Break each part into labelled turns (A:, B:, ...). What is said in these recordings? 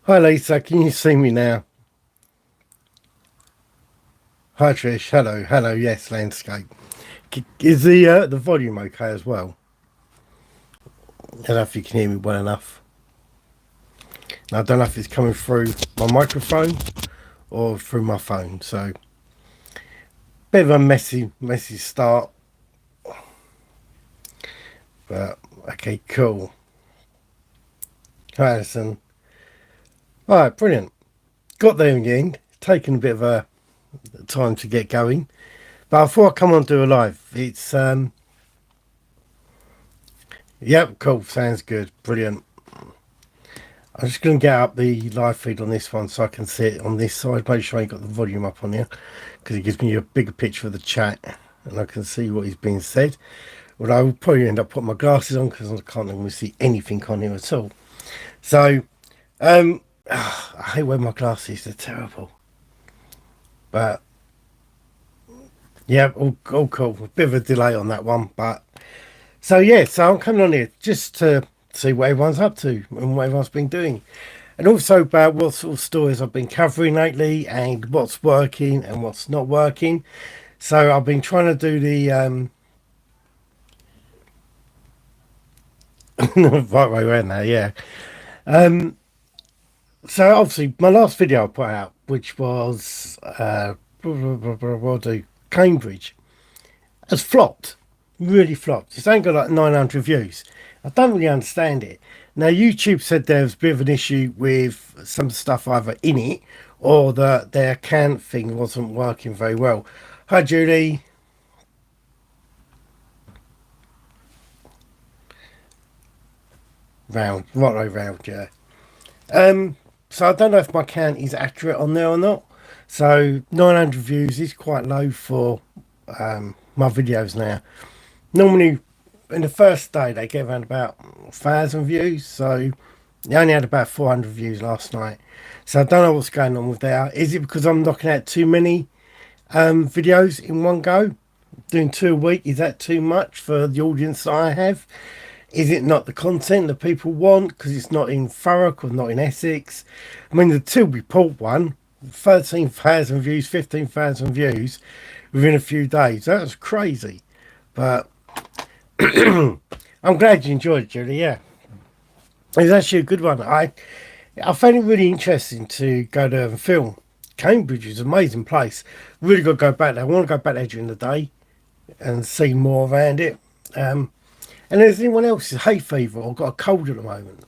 A: Hi Lisa, can you see me now? Hi Trish, hello, yes, landscape. Is the volume okay as well? I don't know if you can hear me well enough. I don't know if it's coming through my microphone or through my phone, so bit of a messy start, but okay, cool. Hi Alison. Alright, brilliant. Got there in the end. Taken a bit of a time to get going. But I thought I'd come on and do a live. It's yep, cool, sounds good, brilliant. I'm just going to get up the live feed on this one so I can see it on this side. Make sure I got the volume up on here because it gives me a bigger picture of the chat and I can see what is being said. But I will probably end up putting my glasses on because I can't really see anything on here at all. So, I hate wearing my glasses. They're terrible. But yeah, all cool. A bit of a delay on that one, but so yeah. So I'm coming on here just to see what everyone's up to and what everyone's been doing. And also about what sort of stories I've been covering lately and what's working and what's not working. So I've been trying to do the right way around now, yeah. So obviously my last video I put out, which was what do Cambridge, has flopped, really flopped. It's only got like 900 views. I don't really understand it. Now YouTube said there was a bit of an issue with some stuff either in it or that their account thing wasn't working very well. Hi Julie. Right way round, yeah. So I don't know if my count is accurate on there or not. So 900 views is quite low for my videos now. Normally in the first day they get around about 1,000 views, so they only had about 400 views last night. So I don't know what's going on with that. Is it because I'm knocking out too many videos in one go? Doing 2 a week, is that too much for the audience that I have? Is it not the content that people want because it's not in Thurrock or not in Essex? I mean, the Tilbury Fall one, 13,000 views, 15,000 views within a few days. That was crazy. But I'm glad you enjoyed it, Julie. Yeah, it was actually a good one. I found it really interesting to go there and film. Cambridge is an amazing place. Really got to go back there. I want to go back there during the day and see more around it. And there's anyone else who's hay fever or got a cold at the moment?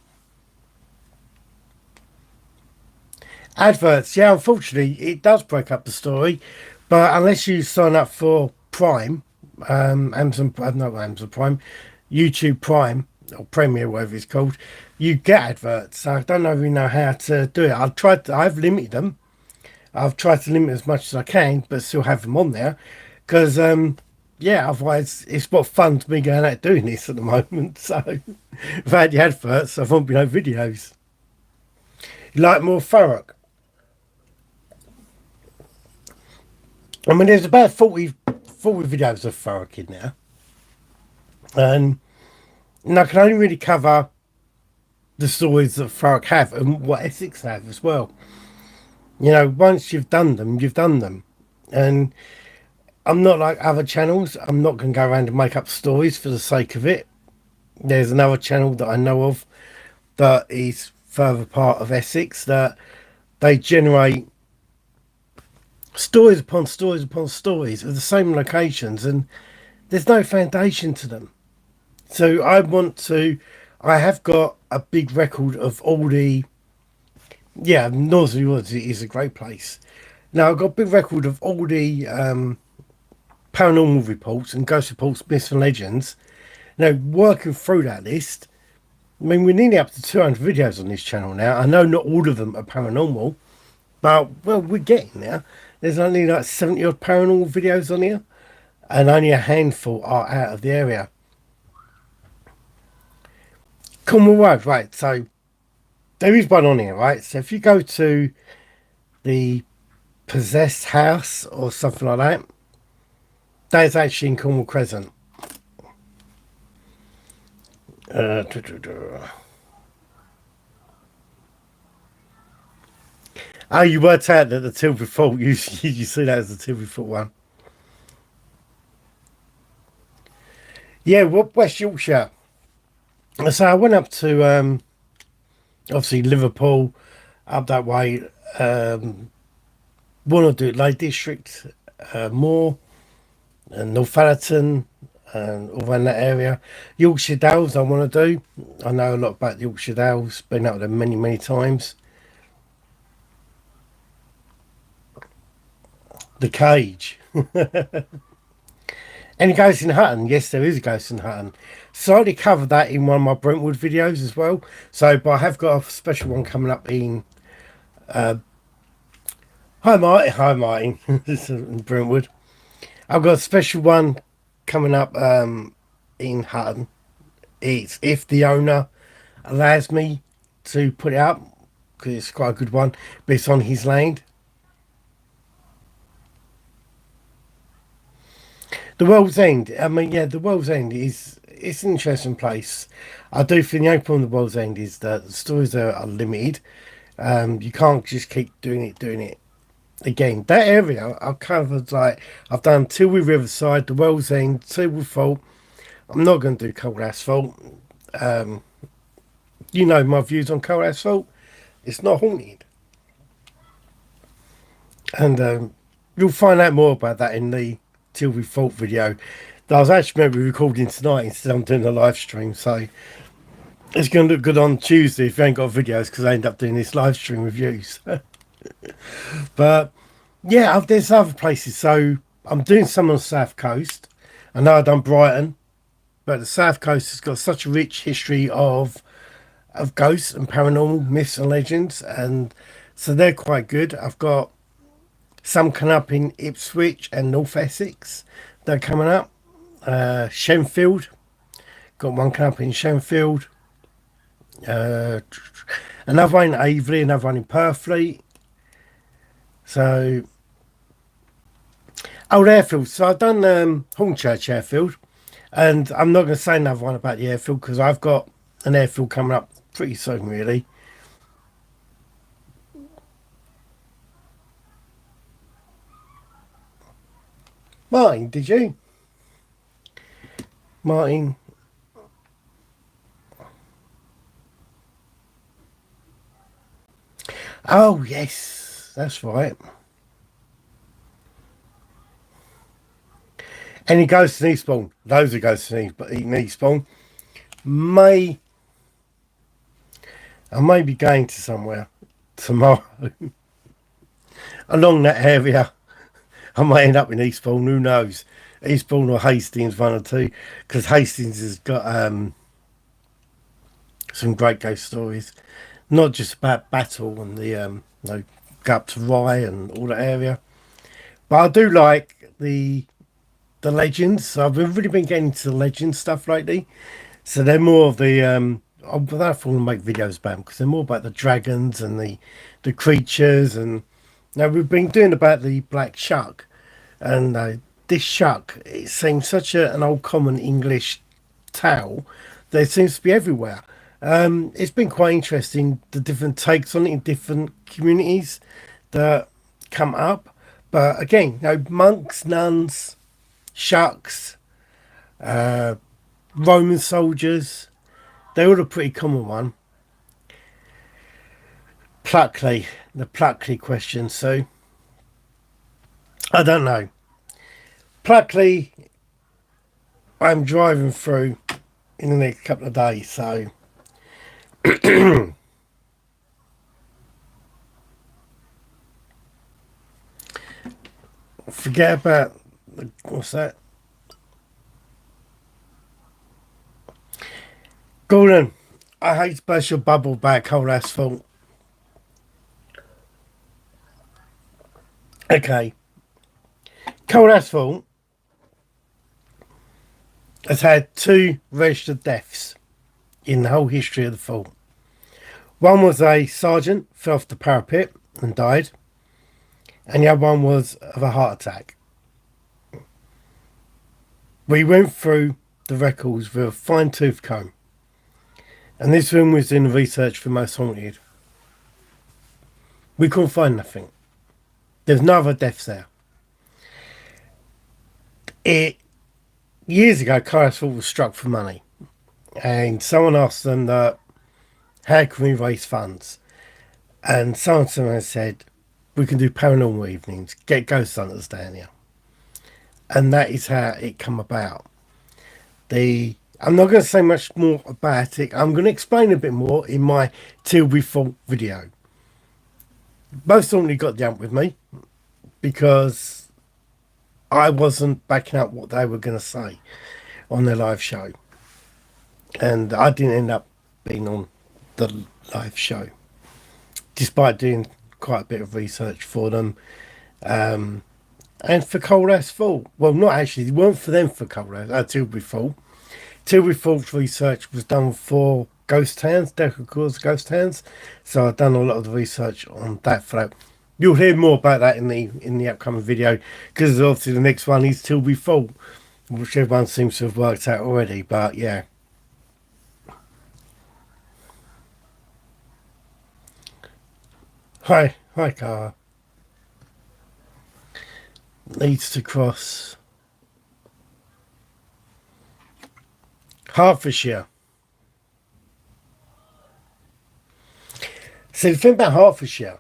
A: Adverts, yeah, unfortunately, it does break up the story, but unless you sign up for Prime, Amazon Prime, YouTube Prime or Premiere, whatever it's called, you get adverts. So I don't really know how to do it. I've limited them. I've tried to limit as much as I can, but still have them on there because yeah, otherwise it's what funds me going out doing this at the moment. So without the adverts, there won't be no videos. You like more Thurrock? I mean, there's about 40 videos of Thurrock in there. And I can only really cover the stories that Thurrock have and what Essex have as well. You know, once you've done them, you've done them. And I'm not like other channels. I'm not going to go around and make up stories for the sake of it. There's another channel that I know of that is further part of Essex that they generate stories upon stories upon stories of the same locations and there's no foundation to them. So I have got a big record of all the, yeah, Northern Woods is a great place. Now I've got a big record of all the paranormal reports and ghost reports, myths and legends. Now working through that list, I mean, we're nearly up to 200 videos on this channel now. I know not all of them are paranormal, but, well, we're getting there. There's only like 70 odd paranormal videos on here, and only a handful are out of the area. Cornwall Road, right, so there is one on here, right? So if you go to the Possessed House or something like that, that is actually in Cornwall Cresant. Oh, you worked out that the Tilbury Fall, you see that as the Tilbury Fall one. Yeah, West Yorkshire. So I went up to, obviously, Liverpool, up that way. Want to do Lake District, more, and Northallerton, and all around that area. Yorkshire Dales I want to do. I know a lot about the Yorkshire Dales, been up there many, many times. The Cage. Any ghost in Hutton? Yes, there is a ghost in Hutton. Slightly covered that in one of my Brentwood videos as well. So, but I have got a special one coming up in. Hi, Martin. Hi, Martin. This is in Brentwood. I've got a special one coming up in Hutton. It's if the owner allows me to put it up, because it's quite a good one, but it's on his land. The World's End. I mean, yeah, the World's End is it's an interesting place. I do think the only problem with the World's End is that the stories are limited. You can't just keep doing it again. That area, I've covered like I've done Tilbury Riverside, the World's End, Tilbury Fall. I'm not going to do Cold Asphalt. Um, you know my views on Cold Asphalt. It's not haunted, and you'll find out more about that in the Tilbury Fault video that I was actually meant to be recording tonight instead I'm doing a live stream, so it's going to look good on Tuesday if you ain't got videos because I end up doing this live stream reviews. But yeah, there's other places, so I'm doing some on the south coast. I know I've done Brighton, but the south coast has got such a rich history of ghosts and paranormal myths and legends, and so they're quite good. I've got some coming up in Ipswich and North Essex. They're coming up. Shenfield. Got one coming up in Shenfield. Another one in Aveley, another one in Purfleet. So, old airfield. So I've done Hornchurch Airfield. And I'm not going to say another one about the airfield because I've got an airfield coming up pretty soon, really. Martin, did you? Martin. Oh, yes. That's right. Any ghosts in Eastbourne? Those are ghosts in Eastbourne. I may be going to somewhere tomorrow along that area. I might end up in Eastbourne, who knows? Eastbourne or Hastings, one or two, because Hastings has got some great ghost stories, not just about Battle and the go up to Rye and all that area, but I do like the legends. So I've really been getting into the legend stuff lately. So they're more of the I don't want to make videos about them because they're more about the dragons and the creatures. And now we've been doing about the black shark, and this shark, it seems such an old common English tale that it seems to be everywhere. It's been quite interesting the different takes on it in different communities that come up. But again, monks, nuns, sharks, Roman soldiers, they're all a pretty common one. Pluckley, the Pluckley question. So I don't know. Pluckley, I'm driving through in the next couple of days, so forget about what's that? Gordon, I hate to burst your bubble about Cold Asphalt. Okay, Cold Asphalt has had 2 registered deaths in the whole history of the fall. One was a sergeant fell off the parapet and died, and the other one was of a heart attack. We went through the records with a fine-tooth comb, and this one was in the research for Most Haunted. We couldn't find nothing. There's no other deaths there. It Years ago, Castle was struck for money, and someone asked them that, how can we raise funds? And someone said, we can do paranormal evenings, get ghost hunters down here. And that is how it come about. I'm not going to say much more about it. I'm going to explain a bit more in my Tilbury Fall video. Most normally got the ump with me because I wasn't backing up what they were going to say on their live show. And I didn't end up being on the live show, despite doing quite a bit of research for them. And for Coldhouse Fall. Well, not actually, it weren't for them for Tilbury Fall. Tilbury Fall's research was done for ghost towns, Decker's ghost towns. So I've done a lot of the research on that for that. You'll hear more about that in the upcoming video, because obviously the next one is Tilbury Fall, which everyone seems to have worked out already. But yeah. Hi, Cara. Leads to cross Hertfordshire. So the thing about Hertfordshire,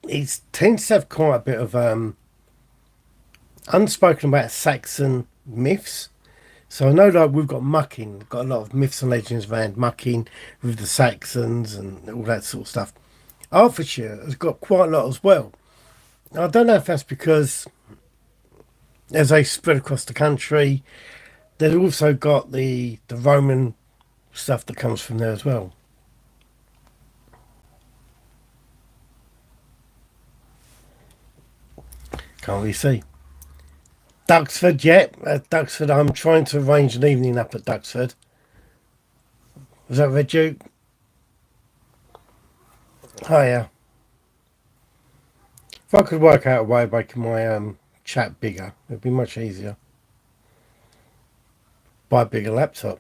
A: it tends to have quite a bit of unspoken about Saxon myths. So I know that we've got Mucking, got a lot of myths and legends around Mucking with the Saxons and all that sort of stuff. Hertfordshire has got quite a lot as well. I don't know if that's because as they spread across the country, they've also got the Roman stuff that comes from there as well. Can't really see. Duxford, yeah. Duxford, I'm trying to arrange an evening up at Duxford. Was that Red Duke? Oh, yeah. If I could work out a way of making my chat bigger, it'd be much easier. Buy a bigger laptop.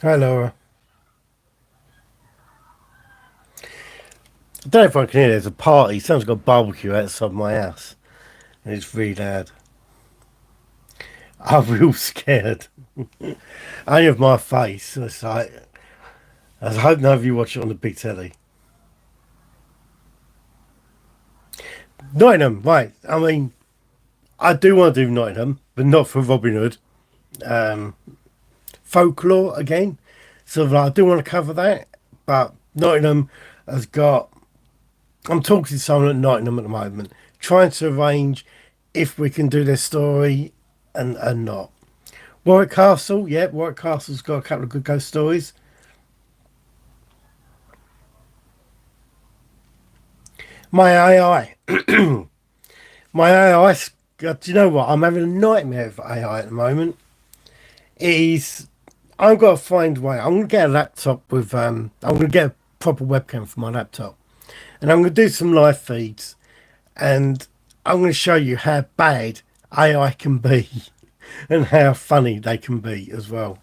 A: Hi, Laura. I don't know if I can hear. There's a party. Someone's got a barbecue outside my house, and it's really loud. I'm real scared. Only of my face. It's like, I hope none of you watch it on the big telly. Nottingham, right. I mean, I do want to do Nottingham, but not for Robin Hood. Folklore again. So I do want to cover that, but Nottingham has got... I'm talking to someone at Nottingham at the moment, trying to arrange if we can do their story and not. Warwick Castle, yeah, Warwick Castle's got a couple of good ghost stories. My AI. My AI, do you know what? I'm having a nightmare of AI at the moment. I've got to find a way. I'm going to get a laptop with, I'm going to get a proper webcam for my laptop. And I'm going to do some live feeds. And I'm going to show you how bad AI can be. And how funny they can be as well.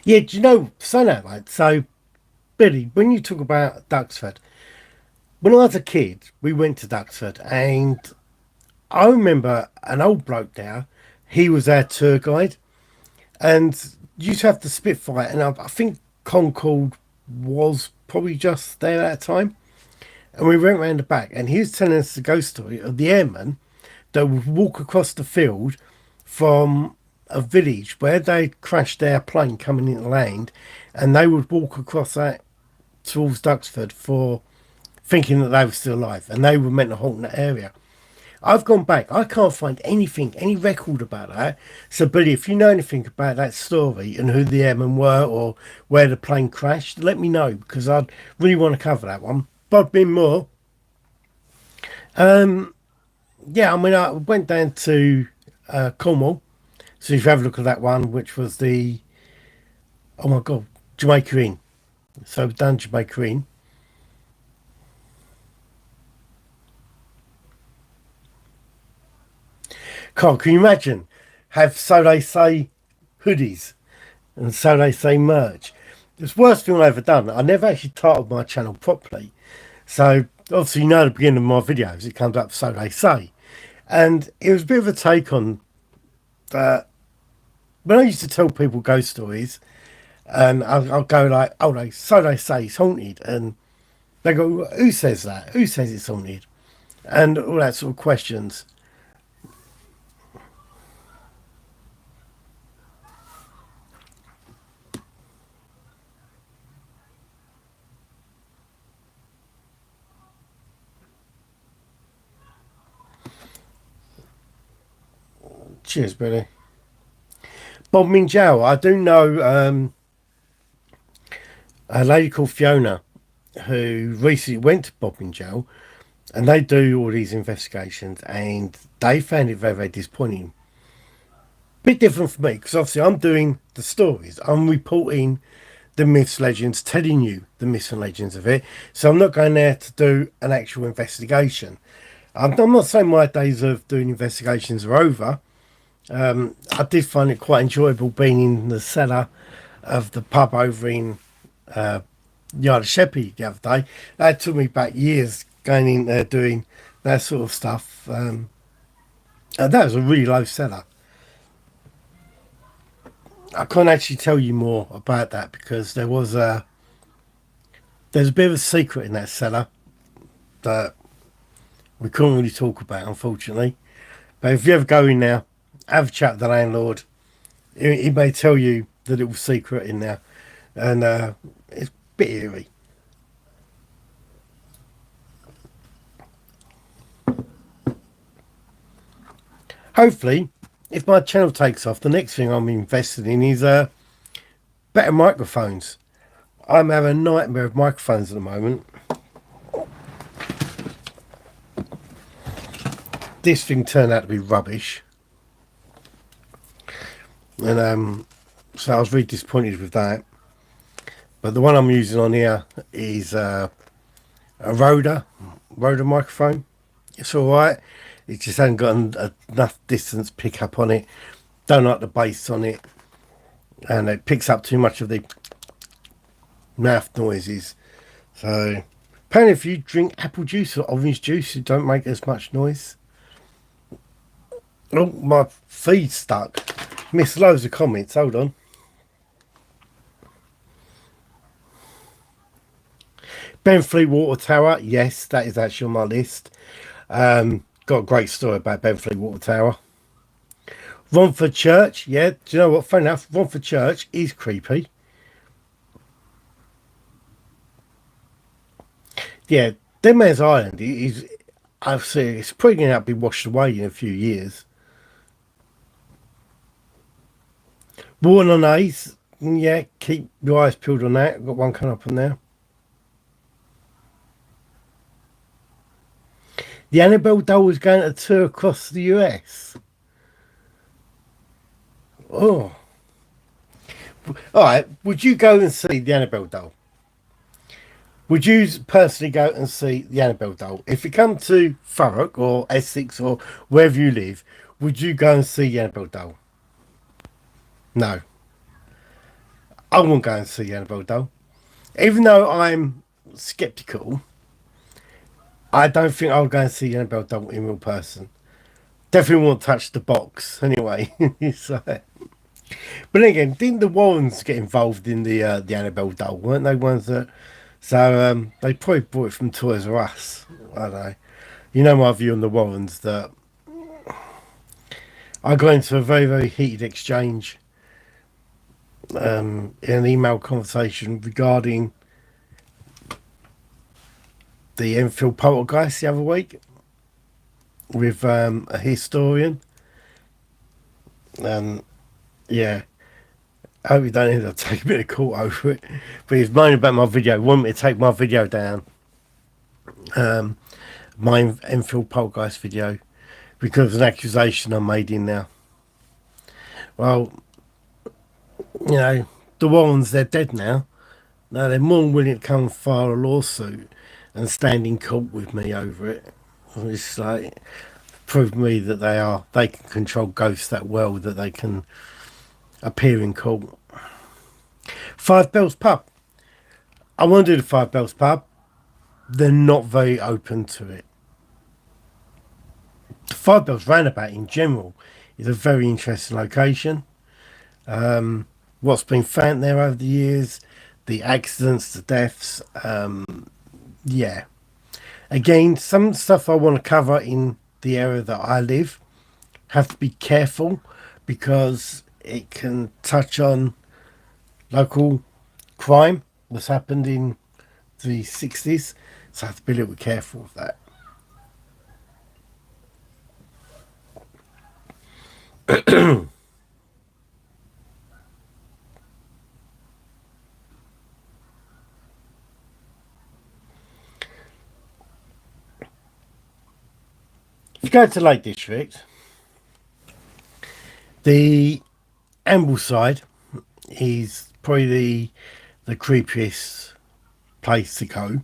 A: Yeah, do you know, so Billy, when you talk about Duxford, when I was a kid, we went to Duxford, and I remember an old bloke there. He was our tour guide, and you used to have the Spitfire, and I think Concorde was probably just there at the time. And we went round the back, and he was telling us the ghost story of the airman that would walk across the field from a village where they'd crashed their plane coming into land, and they would walk across that towards Duxford for thinking that they were still alive, and they were meant to haunt that area. I've gone back. I can't find anything, any record about that. So, Billy, if you know anything about that story and who the airmen were or where the plane crashed, let me know, because I'd really want to cover that one. But been more. Yeah, I mean, I went down to Cornwall. So if you have a look at that one, which was the, oh my God, Jamaica Inn. So we've done Jamaica Inn. Carl, can you imagine? Have So They Say hoodies and So They Say merch. It's the worst thing I've ever done. I never actually titled my channel properly. So obviously, you know, at the beginning of my videos, it comes up So They Say. And it was a bit of a take on when I used to tell people ghost stories, and I'll go like, oh, so they say it's haunted. And they go, who says that? Who says it's haunted? And all that sort of questions. Cheers, Billy. Bob Minjao, I do know a lady called Fiona who recently went to Bob Minjao, and they do all these investigations, and they found it very, very disappointing. Bit different for me because obviously I'm doing the stories, I'm reporting the myths, legends, telling you the myths and legends of it. So I'm not going there to do an actual investigation. I'm not saying my days of doing investigations are over. I did find it quite enjoyable being in the cellar of the pub over in Yard of Sheppey the other day. That took me back years going in there doing that sort of stuff. And that was a really low cellar. I can't actually tell you more about that because there's a bit of a secret in that cellar that we couldn't really talk about, unfortunately. But if you ever go in there, have a chat with the landlord. He may tell you the little secret in there, and it's a bit eerie. Hopefully, if my channel takes off, the next thing I'm invested in is better microphones. I'm having a nightmare of microphones at the moment. This thing turned out to be rubbish. And so I was really disappointed with that. But the one I'm using on here is a Rode microphone. It's alright. It just hasn't got enough distance pick-up on it. Don't like the bass on it. And it picks up too much of the mouth noises. So apparently if you drink apple juice or orange juice, it don't make as much noise. Oh, my feed's stuck. Missed loads of comments. Hold on. Benfleet Water Tower. Yes, that is actually on my list. Got a great story about Benfleet Water Tower. Romford Church. Yeah, do you know what? Funny enough, Romford Church is creepy. Yeah, Dead Man's Island is, I've seen, it's probably going to be washed away in a few years. Born on Ace. Yeah, keep your eyes peeled on that. I've got one coming up on there. The Annabel Doll was going to tour across the US. Oh. Alright, would you go and see the Annabel Doll? Would you personally go and see the Annabel Doll? If you come to Thurrock or Essex or wherever you live, would you go and see the Annabel Doll? No. I won't go and see the Annabel Doll. Even though I'm sceptical, I don't think I'll go and see Annabel Doll in real person. Definitely won't touch the box anyway. So, but then again, didn't the Warrens get involved in the Annabel Doll? Weren't they ones that? So they probably bought it from Toys R Us. I don't know. You know my view on the Warrens, that I got into a very, very heated exchange in an email conversation regarding the Enfield poltergeist the other week with a historian. Yeah, I hope you don't end up taking a bit of court over it. But he's moaning about my video, wanted me to take my video down. My Enfield poltergeist video, because of an accusation I made in there. Well, you know, the Warrens, they're dead now. Now they're more than willing to come and file a lawsuit and stand in court with me over it. It's like, proved me that they can control ghosts that well that they can appear in court. Five Bells Pub. I want to do the Five Bells Pub. They're not very open to it. The Five Bells Roundabout in general is a very interesting location. What's been found there over the years, the accidents, the deaths, yeah. Again, some stuff I want to cover in the area that I live. Have to be careful because it can touch on local crime that's happened in the 60s. So I have to be a little bit careful of that. If you go to Lake District, the Ambleside is probably the creepiest place to go.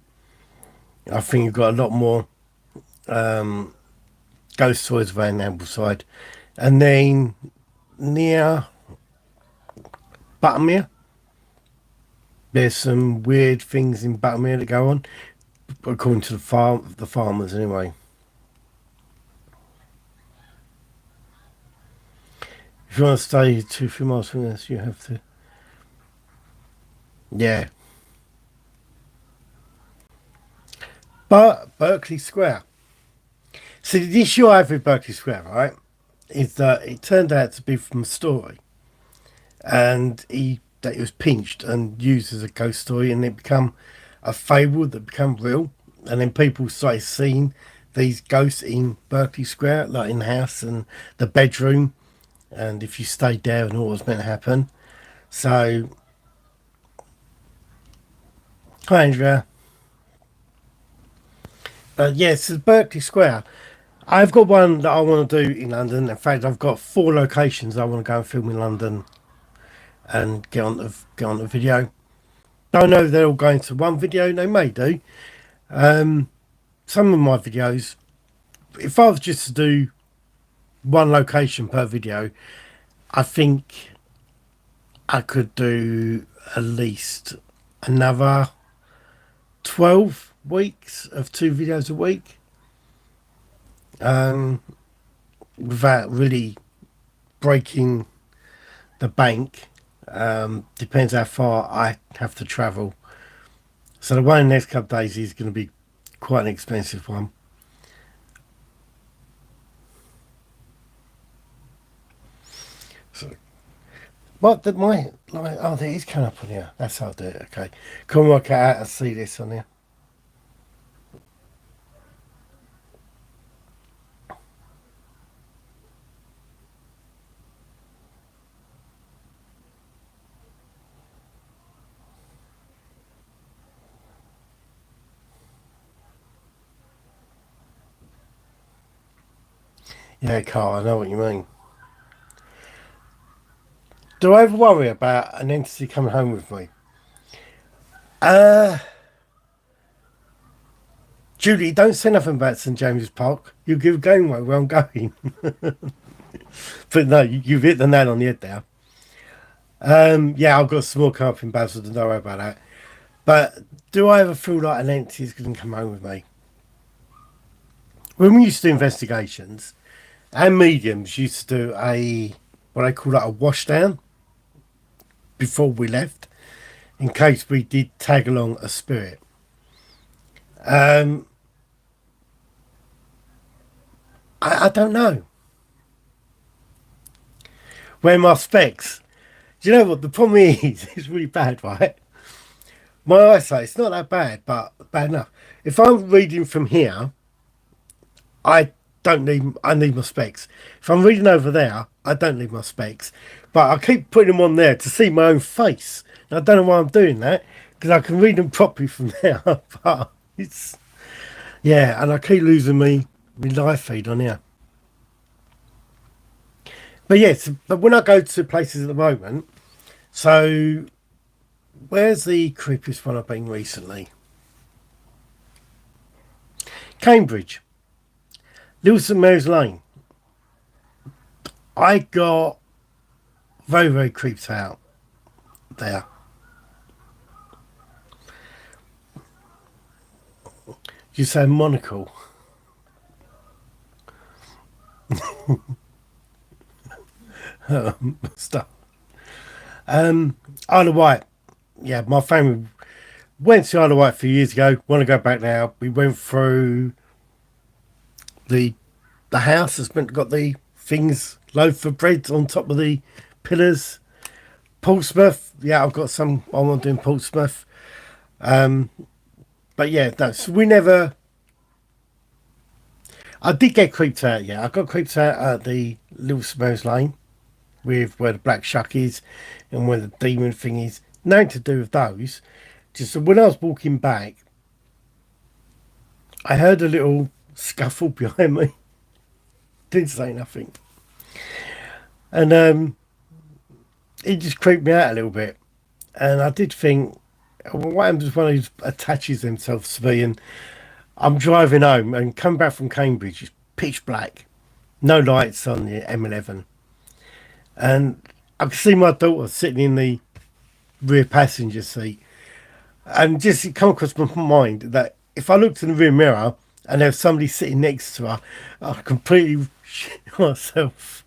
A: I think you've got a lot more ghost stories around Ambleside. And then near Buttermere, there's some weird things in Buttermere that go on, according to the farmers anyway. If you want to stay 2-3 miles from this, you have to. Yeah. But Berkeley Square. See, the issue I have with Berkeley Square, right, is that it turned out to be from a story. And that it was pinched and used as a ghost story, and it become a fable that become real. And then people started seeing these ghosts in Berkeley Square, like in the house and the bedroom. And if you stayed there and all was meant to happen. So, hi Andrea. But yes, the Berkeley Square. I've got one that I want to do in London. In fact, I've got 4 locations I want to go and film in London and get on the video. Don't know if they're all going to one video. They may do. Some of my videos, if I was just to do one location per video, I think I could do at least another 12 weeks of 2 videos a week, without really breaking the bank. Depends how far I have to travel. So the one in the next couple of days is going to be quite an expensive one. So, what did my like? Oh, there is coming up on here. That's how I do it. Okay, come work it out and see this on here. Yeah, Carl, I know what you mean. Do I ever worry about an entity coming home with me? Julie, don't say nothing about St James's Park. You'll give going away where I'm going. But no, you've hit the nail on the head there. Yeah, I've got a small car up in Basel, don't worry about that. But do I ever feel like an entity is going to come home with me? When we used to do investigations, our mediums used to do what I call a washdown before we left, in case we did tag along a spirit. I don't know. Where my specs? Do you know what the problem is? It's really bad, right? My eyesight, it's not that bad, but bad enough. If I'm reading from here, I need my specs. If I'm reading over there, I don't need my specs. But I keep putting them on there to see my own face. And I don't know why I'm doing that, because I can read them properly from there. But it's, yeah, and I keep losing my live feed on here. But yes, but when I go to places at the moment, so where's the creepiest one I've been recently? Cambridge. Little St Mary's Lane. I got very, very creeped out there. You say monocle. Stuff. Isle of Wight. Yeah, my family went to Isle of Wight a few years ago. Want to go back now. We went through the house that's got the things, loaf of bread on top of the pillars. Portsmouth. Yeah, I've got some. I want to do in Portsmouth. But yeah, no, so we never. I did get creeped out. Yeah, I got creeped out at the Little St Lane with where the black shuck is and where the demon thing is. Nothing to do with those. Just when I was walking back, I heard a little scuffle behind me. Didn't say nothing, and it just creeped me out a little bit. And I did think, well, what happens when he attaches themselves to me? And I'm driving home and come back from Cambridge. It's pitch black, no lights on the M11, and I could see my daughter sitting in the rear passenger seat, and just it come across my mind that if I looked in the rear mirror and there was somebody sitting next to her, I completely shit myself.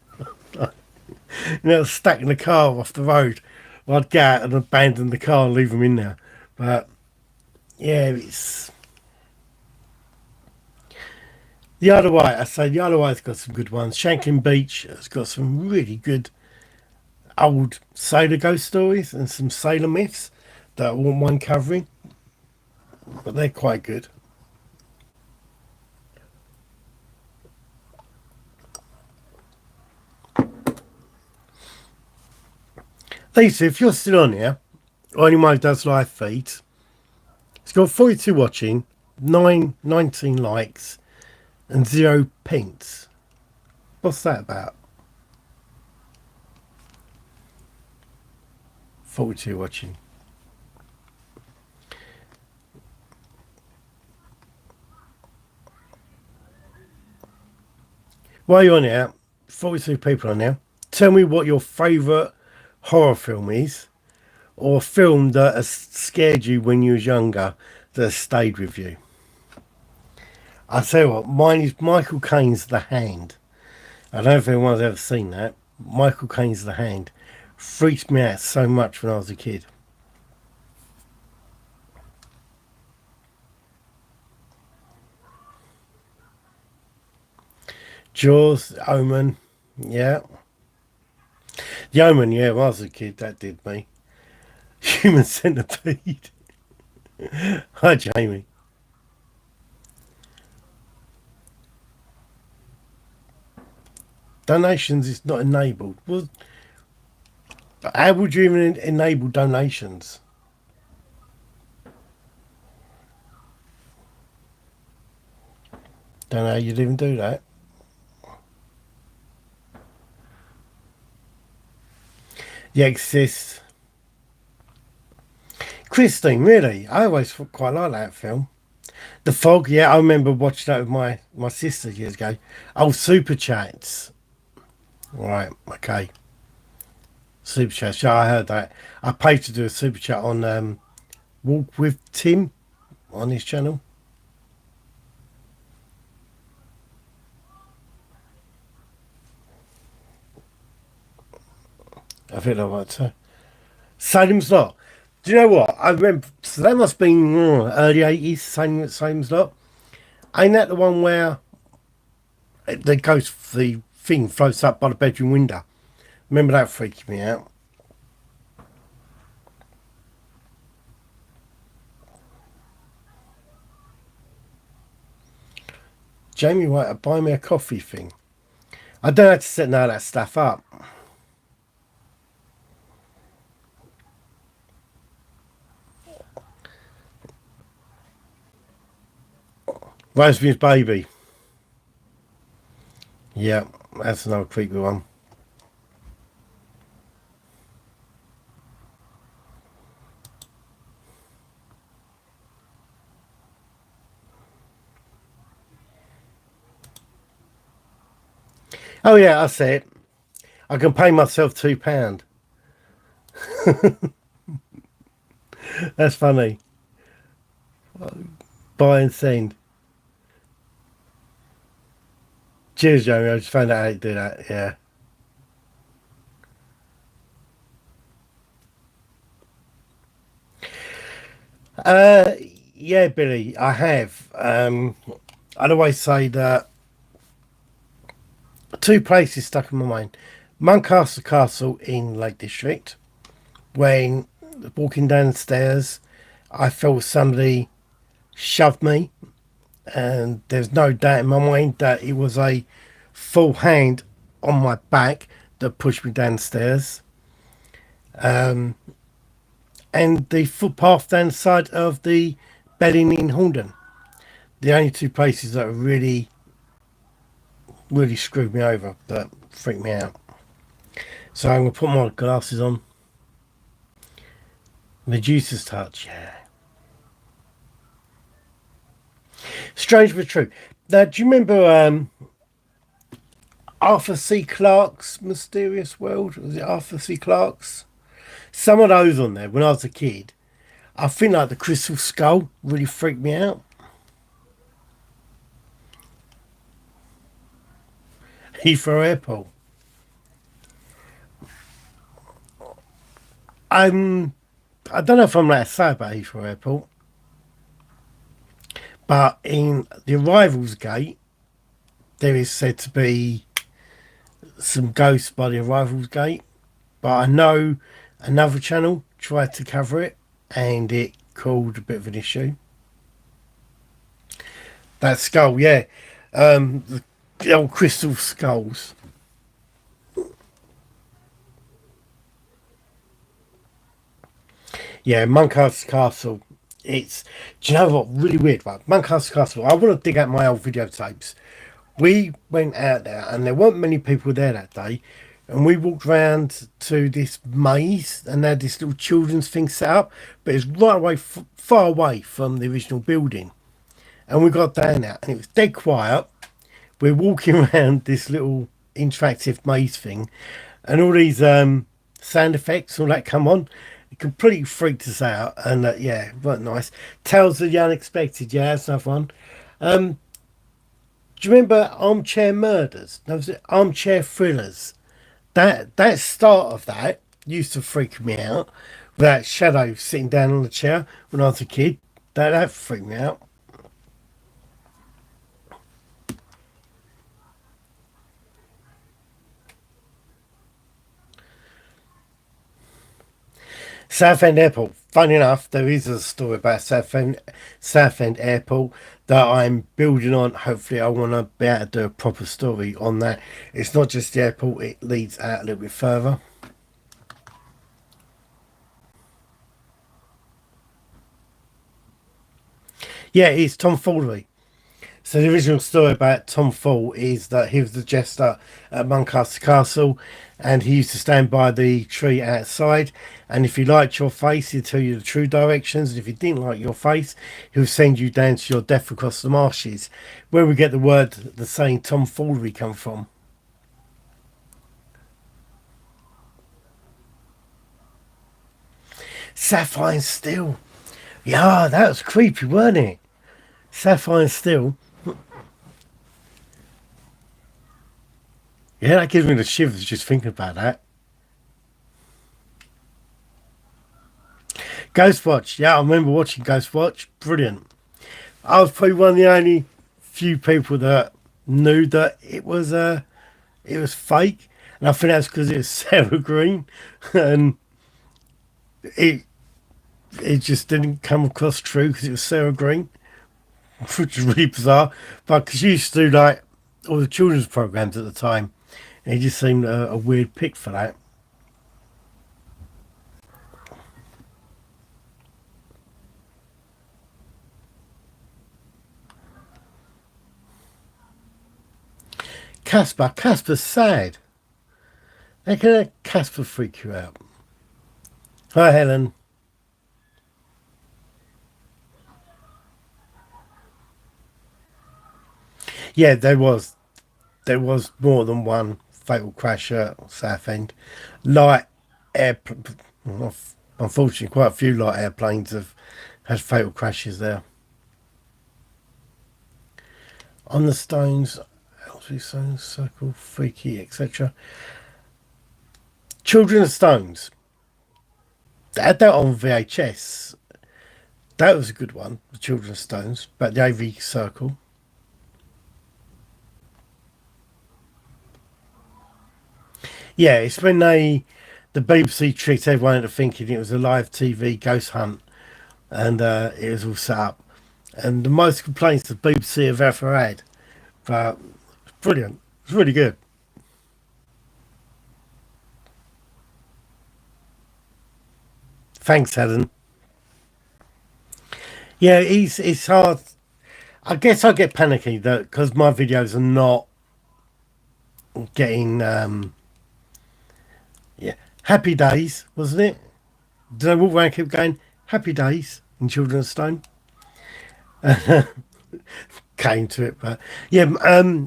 A: Stacking the car off the road. I'd get out and abandon the car and leave them in there. But yeah, it's the other way. I say the other way's got some good ones. Shanklin Beach has got some really good old sailor ghost stories and some sailor myths that I want one covering, but they're quite good. Lisa, if you're still on here, or anyone who does live feeds, it's got 42 watching, 19 likes, and 0 pence. What's that about? 42 watching. While you're on here, 42 people on here, tell me what your favourite horror film is, or a film that has scared you when you was younger that has stayed with you. I'll tell you what, mine is Michael Caine's The Hand. I don't know if anyone's ever seen that. Michael Caine's The Hand freaked me out so much when I was a kid. Jaws, Omen, yeah. The Omen, yeah, when I was a kid, that did me. Human Centipede. Hi, Jamie. Donations is not enabled. Well, how would you even enable donations? Don't know how you'd even do that. The Exorcist. Christine, really? I always quite like that film. The Fog, yeah, I remember watching that with my sister years ago. Oh, Super Chats. Right, okay. Super Chats, yeah, I heard that. I paid to do a Super Chat on Walk with Tim on his channel. I think I might say. Salem's Lot. Do you know what? I remember, so that must have been early 80s, Salem's Lot. Ain't that the one where the ghost, the thing floats up by the bedroom window? Remember that freaking me out? Jamie White, buy me a coffee thing. I don't have to set none of that stuff up. Rosemary's Baby. Yeah, that's another creepy one. Oh yeah, I see it. I can pay myself £2. That's funny. Buy and send. Cheers, Jamie. I just found out how to do that. Yeah. Uh, yeah, Billy. I have. I'd always say that two places stuck in my mind: Moncaster Castle in Lake District. When walking down the stairs, I felt somebody shoved me, and there's no doubt in my mind that it was a full hand on my back that pushed me downstairs. And the footpath down the side of the bedding in Horndon. The only two places that really, really screwed me over, that freaked me out. So I'm going to put my glasses on. Medusa's touch, yeah. Strange but true. Now, do you remember Arthur C. Clarke's Mysterious World? Was it Arthur C. Clarke's? Some of those on there when I was a kid. I think like the Crystal Skull really freaked me out. Heathrow Airport. I don't know if I'm allowed to say about Heathrow Airport, but in the arrivals gate, there is said to be some ghosts by the arrivals gate. But I know another channel tried to cover it, and it caused a bit of an issue. That skull, yeah, the old crystal skulls. Yeah, Moncaster Castle. It's, do you know what? Really weird about Moncaster Castle. I want to dig out my old videotapes. We went out there, and there weren't many people there that day. And we walked round to this maze, and they had this little children's thing set up, but it's right away, far away from the original building. And we got down there, and it was dead quiet. We're walking around this little interactive maze thing, and all these sound effects, all that come on. It completely freaked us out, and yeah, weren't nice. Tales of the Unexpected, yeah, that's another one. Do you remember Armchair Murders? No, was it Armchair Thrillers? That start of that used to freak me out. That shadow sitting down on the chair when I was a kid, that freaked me out. Southend Airport. Funny enough, there is a story about Southend Airport that I'm building on. Hopefully, I want to be able to do a proper story on that. It's not just the airport; it leads out a little bit further. Yeah, it's tomfoolery. So the original story about Tom Fall is that he was the jester at Moncaster Castle, and he used to stand by the tree outside, and if he liked your face he'd tell you the true directions, and if he didn't like your face he would send you down to your death across the marshes, where we get the word, the saying tomfoolery come from. Sapphire Steel. Yeah, that was creepy, weren't it? Sapphire Steel. Yeah, that gives me the shivers just thinking about that. Ghostwatch. Yeah, I remember watching Ghostwatch. Brilliant. I was probably one of the only few people that knew that it was fake, and I think that's because it was Sarah Green, and it it just didn't come across true because it was Sarah Green, which is really bizarre. But because she used to do like all the children's programs at the time, and it just seemed a weird pick for that. Casper's sad. How can a Casper freak you out? Hi, Helen. Yeah, there was. there was more than one fatal crash at Southend. Light air, unfortunately, quite a few light airplanes have had fatal crashes there. On the stones, Elstree Stones, Circle, Freaky, etc. Children of Stones. They had that on VHS. That was a good one, the Children of Stones, but the AV Circle. Yeah, it's when the BBC tricked everyone into thinking it was a live TV ghost hunt, and it was all set up. And the most complaints the BBC have ever had, but it's brilliant. It's really good. Thanks, Helen. Yeah, it's hard. I guess I get panicky that because my videos are not getting yeah, Happy Days, wasn't it? Did I walk around and keep going Happy Days in Children of Stone? Came to it, but yeah,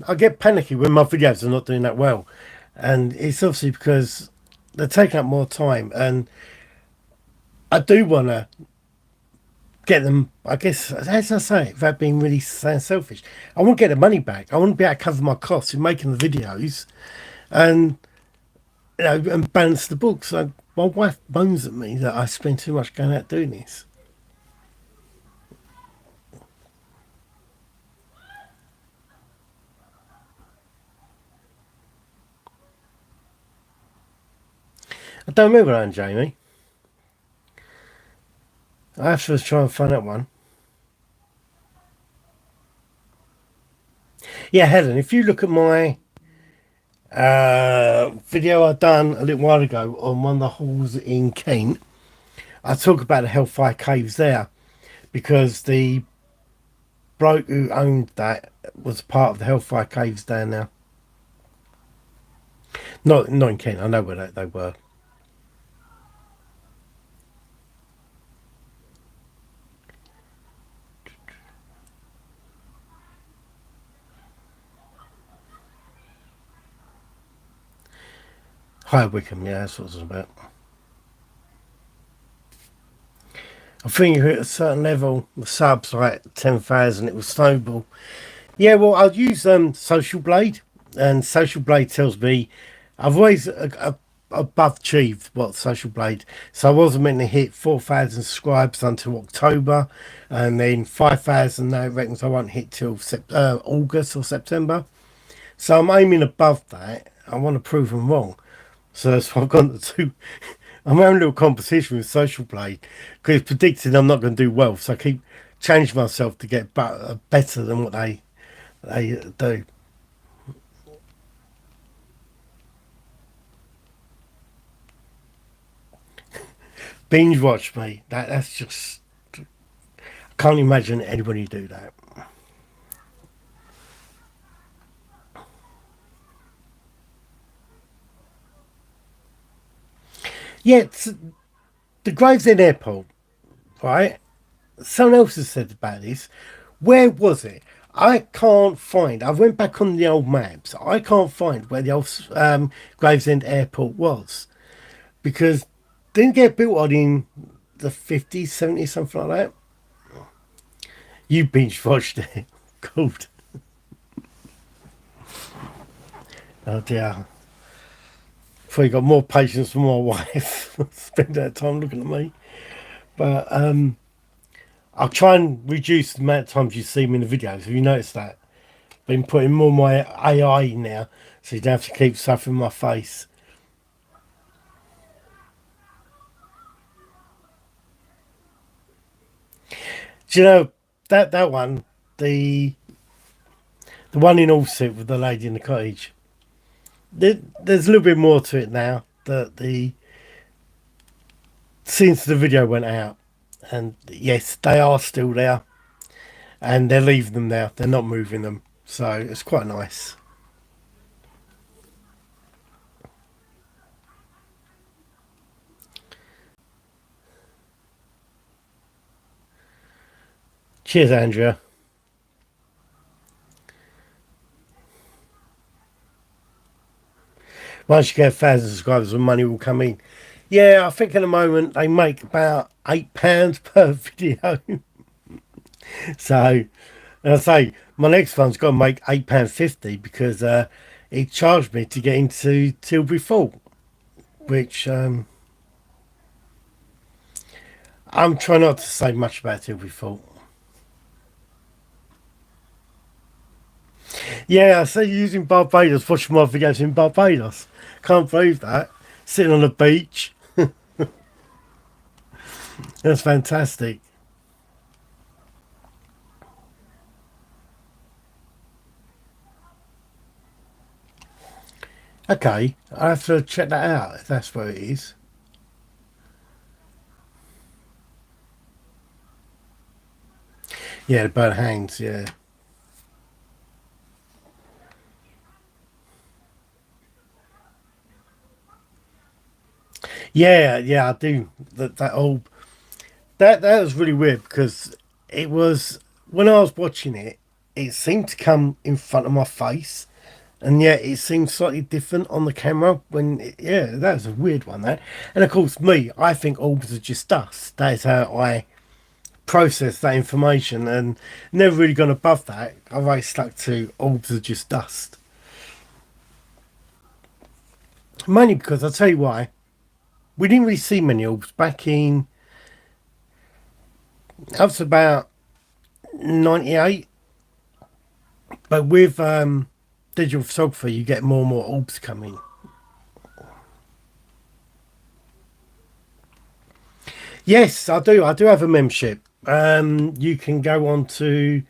A: I get panicky when my videos are not doing that well, and it's obviously because they're taking up more time, and I do want to get them. I guess, as I say, without being really selfish, I want to get the money back. I want to be able to cover my costs in making the videos, and and balance the books. So my wife moans at me that I spend too much going out doing this. I don't remember that, Jamie. I have to try and find that one. Yeah, Helen, if you look at my video I done a little while ago on one of the halls in Kent, I talk about the Hellfire Caves there because the bloke who owned that was part of the Hellfire Caves down there. Not in Kent, I know where they were. High Wycombe, yeah, that's what it was about. I think you're at a certain level, the subs like 10,000, it will snowball. Yeah, well, I'll use Social Blade, and Social Blade tells me I've always above achieved what Social Blade. So I wasn't meant to hit 4,000 subscribers until October, and then 5,000 now it reckons I won't hit till August or September. So I'm aiming above that. I want to prove them wrong. So that's what I've gone to do. I'm having a little competition with Social Blade because it's predicting I'm not going to do well. So I keep changing myself to get better than what they do. Binge watch me. That's just, I can't imagine anybody do that. Yeah, it's the Gravesend Airport, right? Someone else has said about this. Where was it? I can't find. I went back on the old maps. I can't find where the old Gravesend Airport was because it didn't get built on in the 50s, 70s, something like that. You binge watched it. Good. Oh dear. Probably got more patience for my wife. Spend that time looking at me. But I'll try and reduce the amount of times you see me in the videos. Have you noticed that? Been putting more of my AI now, so you don't have to keep suffering my face. Do you know that one, the one in Allsuit with the lady in the cottage? There's a little bit more to it now. That the since the video went out, and yes, they are still there, and they're leaving them there. They're not moving them, so it's quite nice. Cheers, Andrea. Once you get 1,000 subscribers, the money will come in. Yeah, I think at the moment they make about £8 per video. So, and I say my next one's got to make £8.50 because he charged me to get into Tilbury Fall, which I'm trying not to say much about Tilbury Fall. Yeah, I see you using Barbados, watching my videos in Barbados. Can't believe that. Sitting on the beach. That's fantastic. Okay, I'll have to check that out if that's where it is. Yeah, the bird hangs, yeah. Yeah, I do. That all that was really weird because it was when I was watching it, it seemed to come in front of my face, and yet it seemed slightly different on the camera. Yeah, that was a weird one. That, and of course, I think orbs are just dust. That is how I process that information, and never really gone above that. I've always stuck to orbs are just dust. Mainly because I'll tell you why. We didn't really see many orbs back in up to about 98, but with digital photography you get more and more orbs coming. Yes, I do have a membership. You can go on to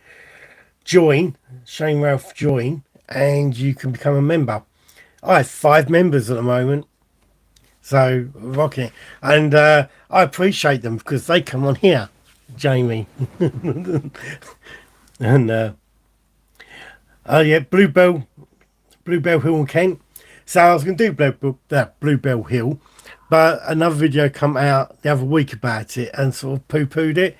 A: join Shane Ralph join and you can become a member. I have 5 members at the moment, so rocking it. And I appreciate them because they come on here, Jamie. And oh yeah, Bluebell Hill in Kent. So I was going to do Bluebell Hill, but another video come out the other week about it and sort of poo-pooed it.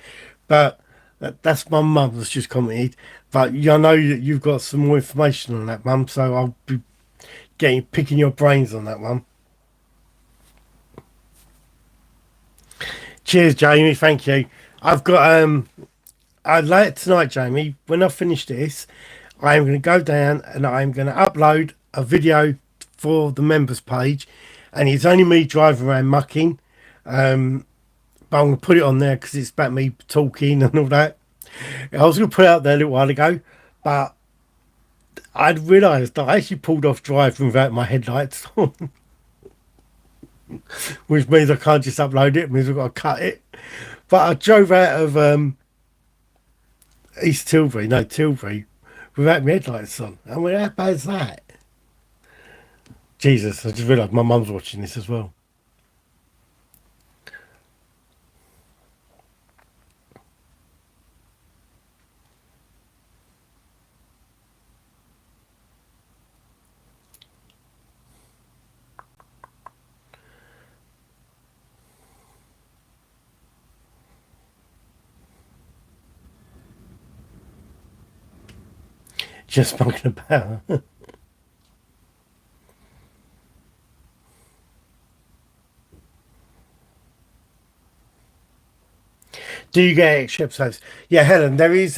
A: But that's my mum that's just commented. But I know that you've got some more information on that, mum, so I'll be picking your brains on that one. Cheers, Jamie. Thank you. I've got later tonight, Jamie, when I finish this, I am going to go down and I'm going to upload a video for the members page, and it's only me driving around mucking, but I'm going to put it on there because it's about me talking and all that. I was going to put it out there a little while ago, but I realised that I actually pulled off driving without my headlights on, which means I can't just upload it. It means I've got to cut it. But I drove out of Tilbury without my headlights on. I mean, how bad is that? Jesus, I just realised my mum's watching this as well. Just spoken about. Do you get extra episodes? Yeah, Helen, there is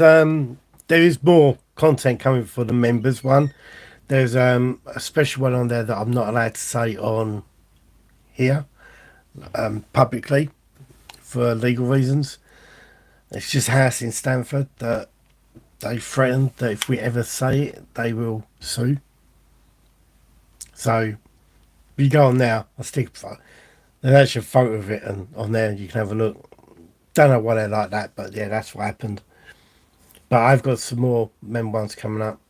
A: more content coming for the members one. There's a special one on there that I'm not allowed to say on here publicly for legal reasons. It's just house in Stanford that they threatened that if we ever say it, they will sue. So if you go on now, I'll stick there's actually a photo of it, and on there you can have a look. Don't know why they're like that, but yeah, that's what happened. But I've got some more member ones coming up.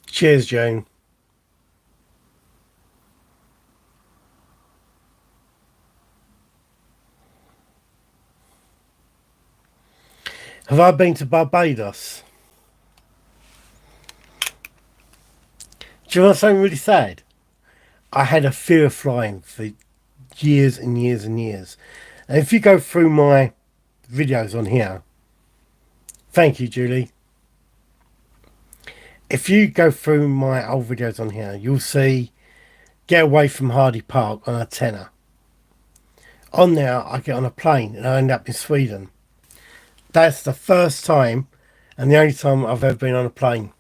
A: Cheers, Jane. Have I been to Barbados? Do you want something really sad? I had a fear of flying for years and years and years. And if you go through my videos on here, thank you, Julie. If you go through my old videos on here, you'll see get away from Hardy Park on a tenner. On there, I get on a plane and I end up in Sweden. That's the first time and the only time I've ever been on a plane.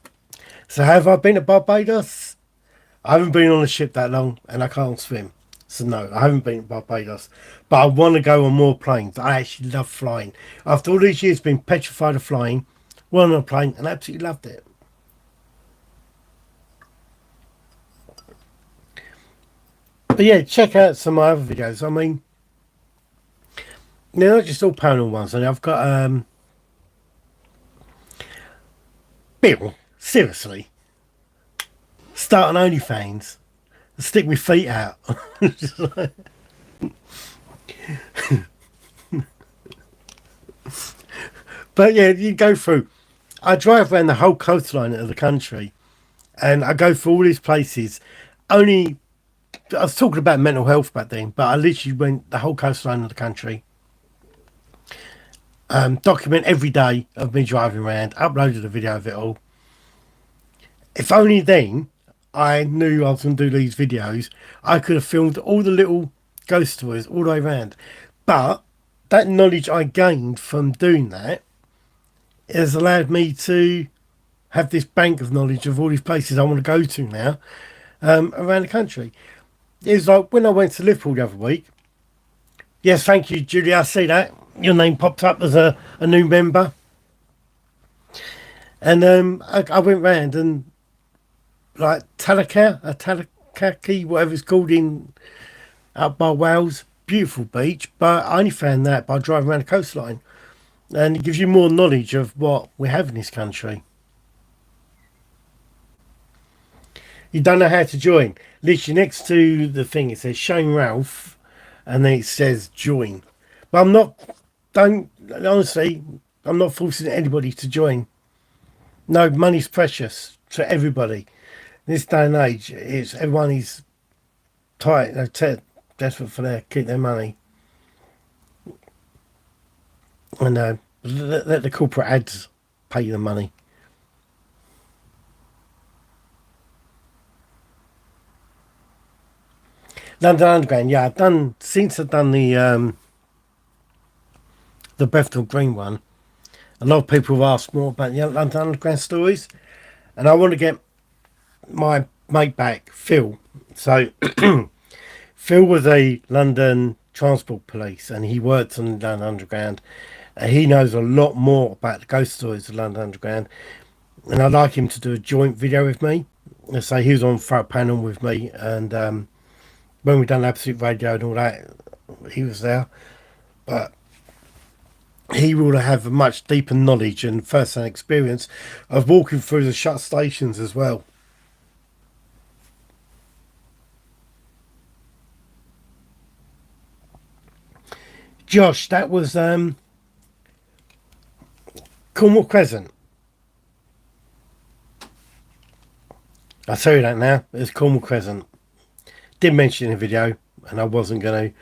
A: So have I been to Barbados? I haven't been on a ship that long and I can't swim. So no, I haven't been to Barbados. But I want to go on more planes. I actually love flying. After all these years being petrified of flying, went on a plane and absolutely loved it. But yeah, check out some of my other videos. I mean, they're not just all paranormal ones. And I've got Bill, seriously, start an OnlyFans, stick my feet out. But yeah, you go through. I drive around the whole coastline of the country, and I go through all these places. Only I was talking about mental health back then, but I literally went the whole coastline of the country. Document every day of me driving around, uploaded a video of it all. If only then I knew I was going to do these videos, I could have filmed all the little ghost stories all the way around. But that knowledge I gained from doing that has allowed me to have this bank of knowledge of all these places I want to go to now around the country. It was like when I went to Liverpool the other week. Yes, thank you, Julie. I see that. Your name popped up as a new member. And I went round and like Talakaki, whatever it's called, in up by Wales, beautiful beach. But I only found that by driving around the coastline, and it gives you more knowledge of what we have in this country. You don't know how to join. Literally next to the thing, it says Shane Ralph, and then it says join. But honestly, I'm not forcing anybody to join. No, money's precious to everybody. In this day and age, everyone is tight, desperate for keep their money. And let the corporate ads pay you the money. London Underground, yeah, since I've done the Bethnal Green one. A lot of people have asked more about the London Underground stories, and I want to get my mate back, Phil. So Phil was a London Transport Police, and he worked on the London Underground. He knows a lot more about the ghost stories of London Underground, and I'd like him to do a joint video with me. So he was on front panel with me, and when we done Absolute Radio and all that, he was there. But he will have a much deeper knowledge and first-hand experience of walking through the shut stations as well. Josh, that was Cornwall Cresant. I'll tell you that now. It's Cornwall Cresant. Did mention in the video, and I wasn't going to,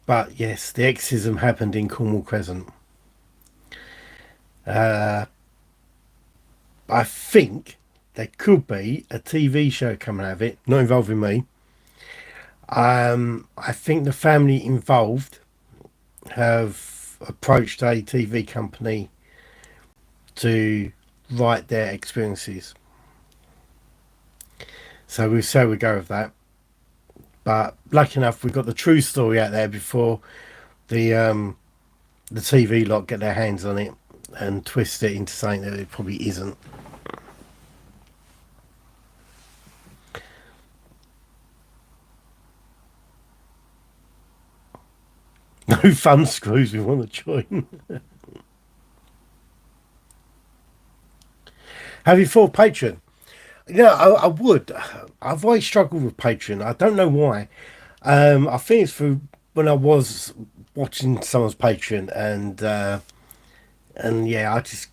A: but yes, the exorcism happened in Cornwall Cresant. I think there could be a TV show coming out of it, not involving me. I think the family involved have approached a TV company to write their experiences. So we'll see how we go with that. But lucky enough, we got the true story out there before the TV lot get their hands on it and twist it into something that it probably isn't. No thumb screws, we want to join. Have you thought Patreon? Yeah, I would. I've always struggled with Patreon. I don't know why. I think it's through when I was watching someone's Patreon, and yeah, I just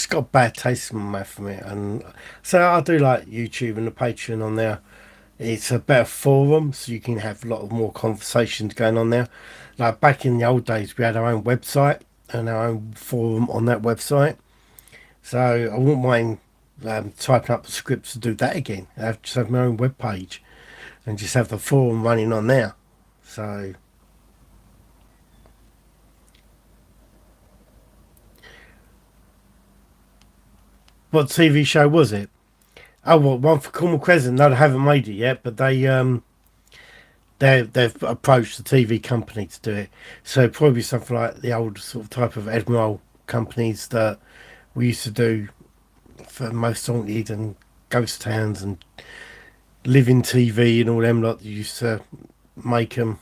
A: got a bad taste in my mouth from it. And so I do like YouTube and the Patreon on there. It's a better forum, so you can have a lot of more conversations going on there. Like back in the old days, we had our own website and our own forum on that website. So I wouldn't mind typing up the scripts to do that again. I just have my own web page. and just have the forum running on there. So, what TV show was it? Oh, well, one for Cornwall Cresant. No, they haven't made it yet, but they've approached the TV company to do it. So probably something like the old sort of type of Admiral companies that we used to do for Most Haunted and Ghost Towns and Living TV and all them lot that used to make them.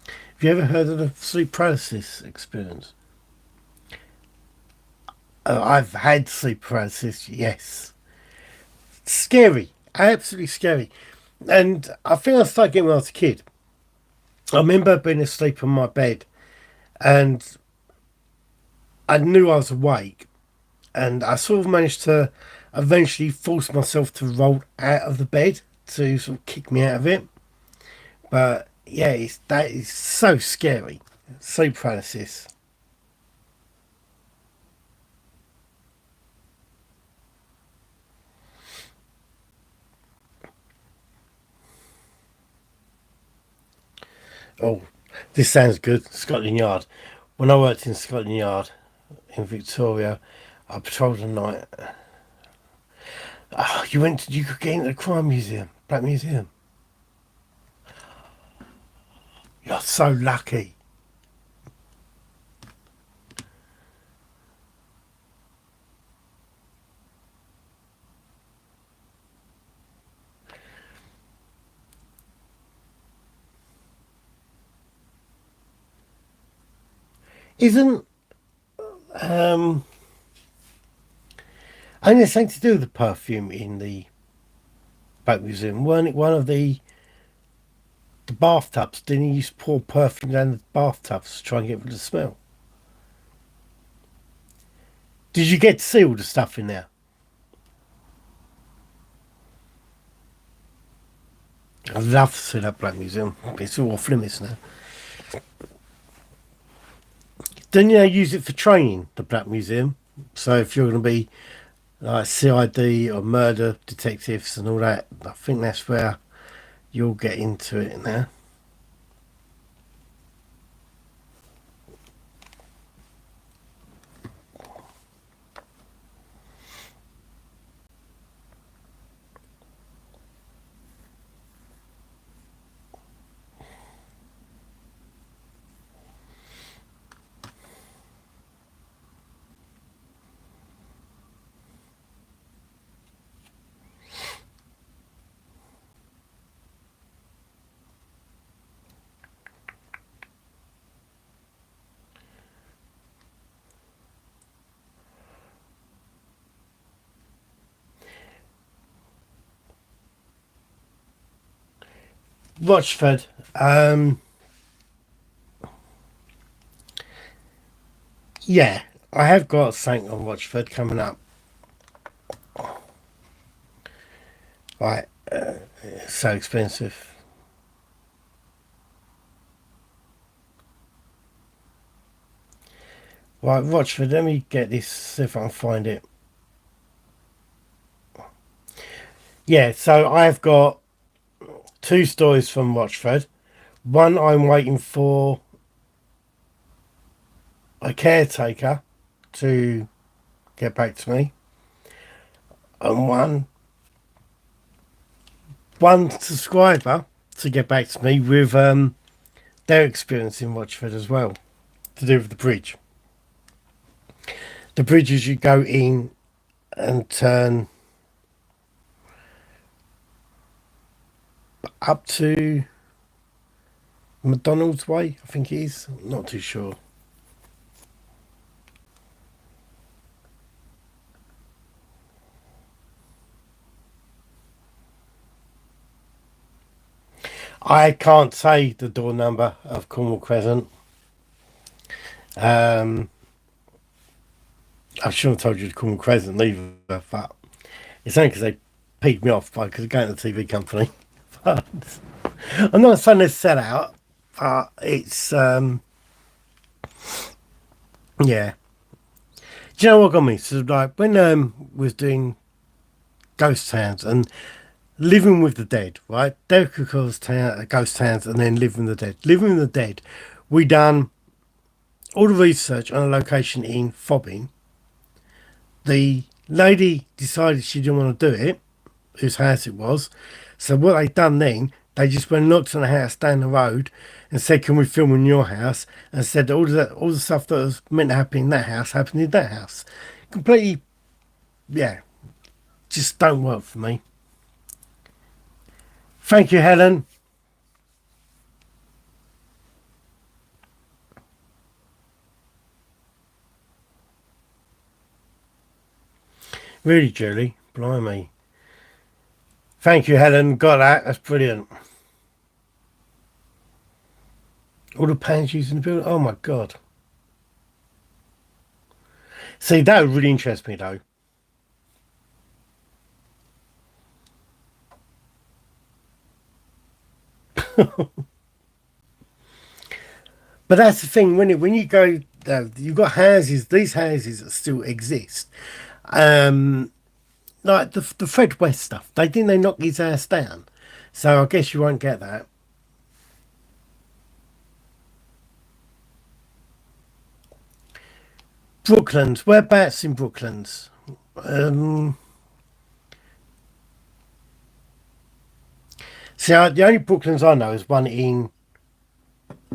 A: Have you ever heard of the sleep paralysis experience? I've had sleep paralysis, yes. Scary, absolutely scary. And I think I started getting when I was a kid. I remember being asleep on my bed and I knew I was awake, and I sort of managed to eventually force myself to roll out of the bed to sort of kick me out of it. But yeah, that is so scary. Sleep paralysis. Oh, this sounds good. Scotland Yard. When I worked in Scotland Yard in Victoria, I patrolled the night. Oh, you could get into the crime museum, Black Museum. You're so lucky. Isn't um only something to do with the perfume in the Black Museum? Weren't it one of the bathtubs? Didn't you used to pour perfume down the bathtubs to try and get rid of the smell? Did you get to see all the stuff in there? I'd love to see that Black Museum. It's all off limits now. Didn't you use it for training, the Black Museum? So if you're going to be like CID or murder detectives and all that, I think that's where you'll get into it now. Rochford. Yeah, I have got something on Rochford coming up. Right, it's so expensive. Right, Rochford, let me get this, see if I can find it. Yeah, so I've got two stories from Rochford. One I'm waiting for a caretaker to get back to me, and one subscriber to get back to me with their experience in Rochford as well, to do with the bridge. The bridge is you go in and turn up to McDonald's Way, I think it is. Not too sure. I can't say the door number of Cornwall Cresant. I shouldn't have told you the Cornwall Cresant either, but it's only because they peed me off because going to the TV company. But I'm not saying they sell out, but it's yeah. Do you know what got me? So like when was doing ghost towns and living with the dead, right? Derek calls town, ghost towns, and then living with the dead. Living with the dead, we done all the research on a location in Fobbing. The lady decided she didn't want to do it, whose house it was. So what they done then, they just went and knocked on a house down the road and said, "Can we film in your house?" And said that all the stuff that was meant to happen in that house happened in that house. Completely, yeah, just don't work for me. Thank you, Helen. Really, Julie, blimey. Thank you, Helen. Got that. That's brilliant. All the pans used in the building. Oh my god. See, that would really interest me though. But that's the thing when you go, you've got houses. These houses that still exist. Um, like the Fred West stuff. They knock his house down, so I guess you won't get that. Brooklands. Whereabouts in Brooklands? Um, See, the only Brooklands I know is one in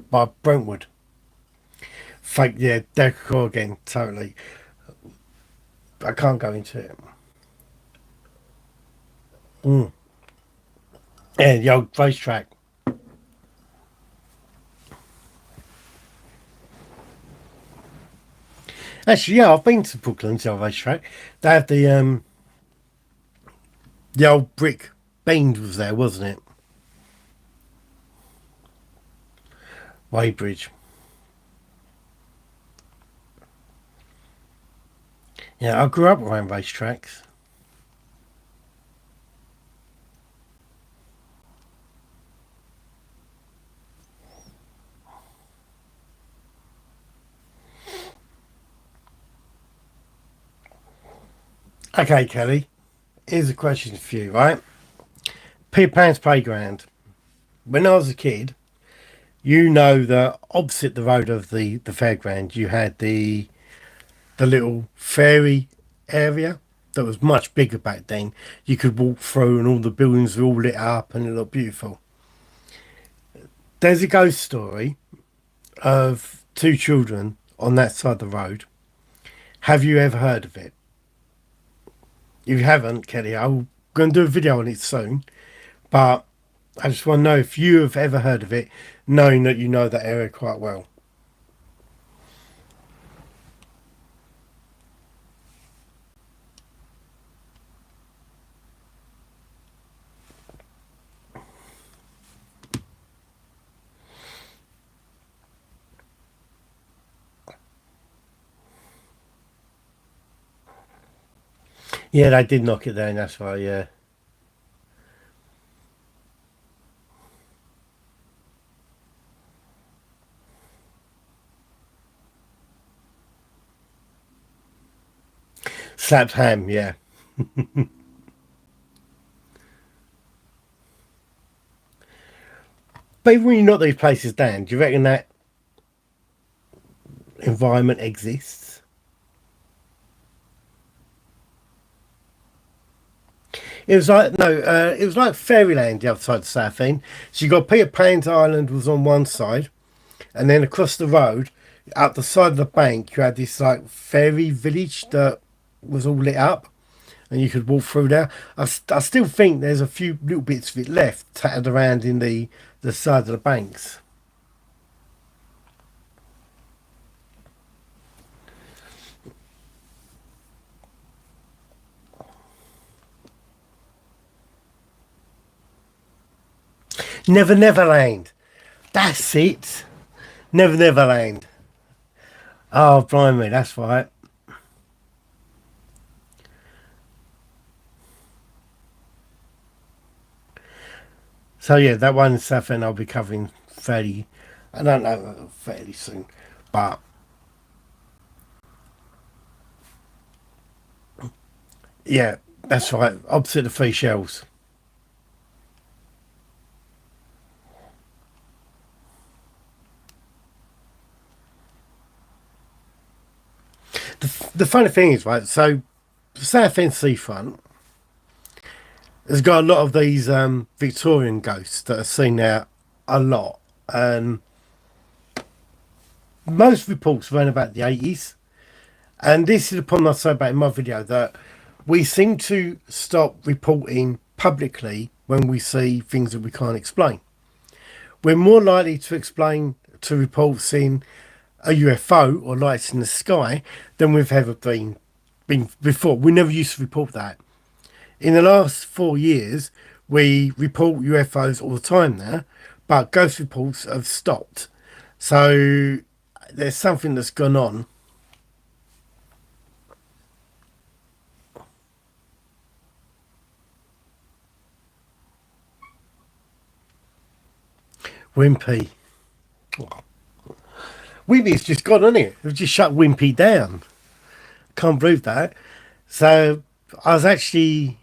A: by Brentwood. Fake, yeah, decor again, totally. I can't go into it. Mm. Yeah, the old racetrack. Actually, yeah, I've been to Brooklands, the old racetrack. They have the old brick beams was there, wasn't it? Weybridge. Yeah, I grew up around racetracks. Okay, Kelly, here's a question for you, right? Peter Pan's Playground. When I was a kid, you know that opposite the road of the fairground, you had the little fairy area that was much bigger back then. You could walk through, and all the buildings were all lit up, and it looked beautiful. There's a ghost story of two children on that side of the road. Have you ever heard of it? If you haven't, Kelly, I'm going to do a video on it soon. But I just want to know if you have ever heard of it, knowing that you know that area quite well. Yeah, they did knock it down, that's right, yeah. Slapped ham, yeah. But even when you knock these places down, do you reckon that environment exists? It was like no, it was like Fairyland the other side of Southend. So you got Peter Pan's Island was on one side, and then across the road, up the side of the bank, you had this like fairy village that was all lit up, and you could walk through there. I still think there's a few little bits of it left tattered around in the side of the banks. Never Neverland. That's it. Never Neverland. Oh, blimey, that's right. So yeah, that one stuff, and I'll be covering fairly. I don't know, fairly soon, but yeah, That's right, opposite the three shells. The funny thing is, right, so the South End seafront has got a lot of these Victorian ghosts that are seen there a lot. And most reports around about the 80s. And this is the problem I say about in my video, that we seem to stop reporting publicly when we see things that we can't explain. We're more likely to explain to report seeing a UFO or lights in the sky than we've ever been before. We never used to report that. In the last 4 years, we report UFOs all the time now, but ghost reports have stopped. So there's something that's gone on. Wimpy. Wimpy's just gone, hasn't it? They've just shut Wimpy down. Can't believe that. So I was actually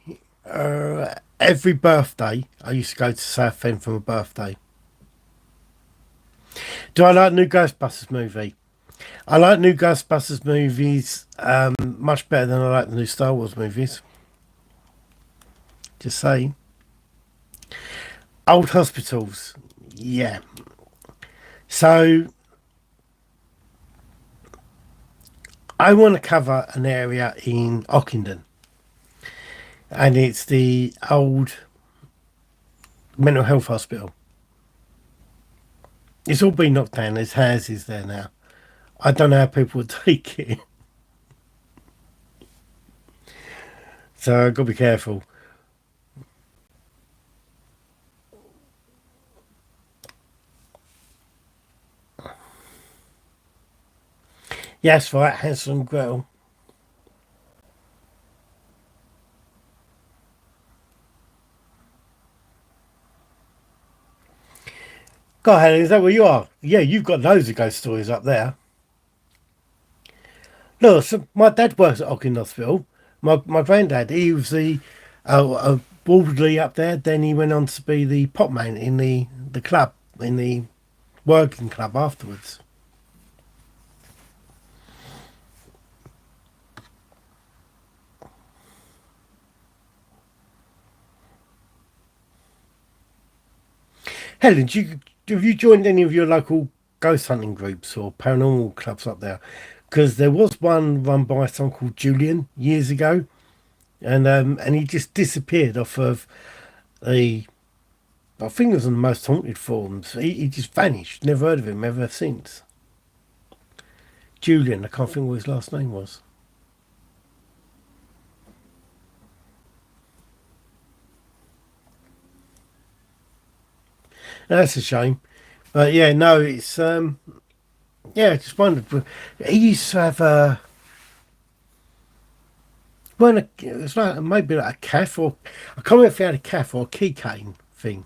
A: every birthday I used to go to Southend for my birthday. Do I like new Ghostbusters movie? I like new Ghostbusters movies much better than I like the new Star Wars movies. Just saying. Old hospitals, yeah. So I want to cover an area in Ockenden, and it's the old mental health hospital. It's all been knocked down. There's houses there now. I don't know how people would take it. So I've got to be careful. Yes, right, Hansel and Gretel. God, Helen, is that where you are? Yeah, you've got loads of ghost stories up there. Look, so my dad works at Ockenden Hospital. My granddad, he was the orderly up there. Then he went on to be the pot man in the club, in the working club afterwards. Helen, have you joined any of your local ghost hunting groups or paranormal clubs up there? Because there was one run by someone called Julian years ago, and he just disappeared off of the. I think it was on the most haunted forums. He just vanished. Never heard of him ever since. Julian, I can't think what his last name was. That's a shame. But yeah, no, it's yeah, I just wondered. He used to have a. Well, it was like maybe like a calf or I can't remember if he had a calf or a keycane thing.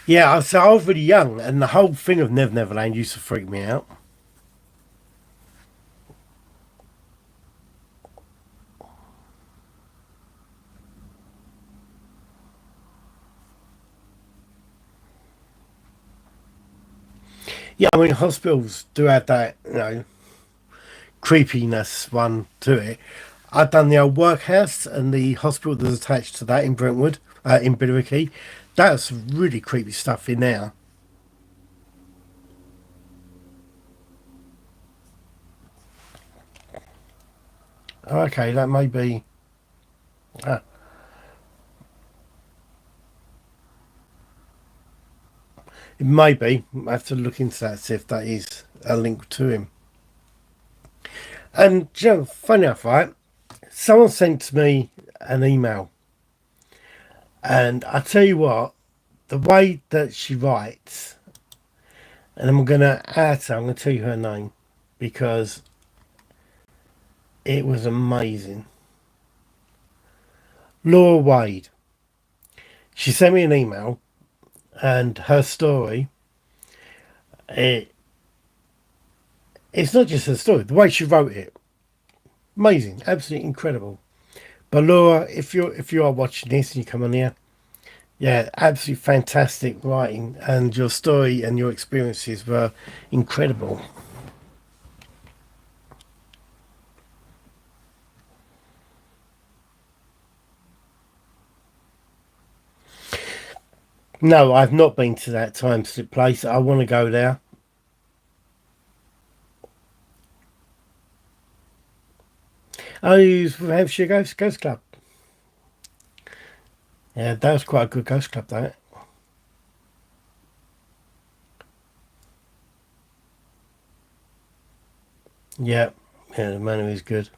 A: Yeah, so I was really young, and the whole thing of Never Never Land used to freak me out. Yeah, I mean hospitals do have that, creepiness one to it. I've done the old workhouse and the hospital that's attached to that in Brentwood, in Billericay. That's really creepy stuff in there. Okay, that may be. Uh, it may be. I have to look into that, see if that is a link to him. And funny enough, right? Someone sent me an email, and I tell you what, the way that she writes, and I'm gonna add her, I'm gonna tell you her name because it was amazing. Laura Wade. She sent me an email and her story, it, it's not just her story, the way she wrote it, amazing, absolutely incredible. But Laura, if you are watching this and you come on here, yeah, absolutely fantastic writing, and your story and your experiences were incredible. No, I've not been to that time slip place. I want to go there. I use Hampshire Ghost Club. Yeah, that was quite a good ghost club, that. Yeah, yeah, the menu is good.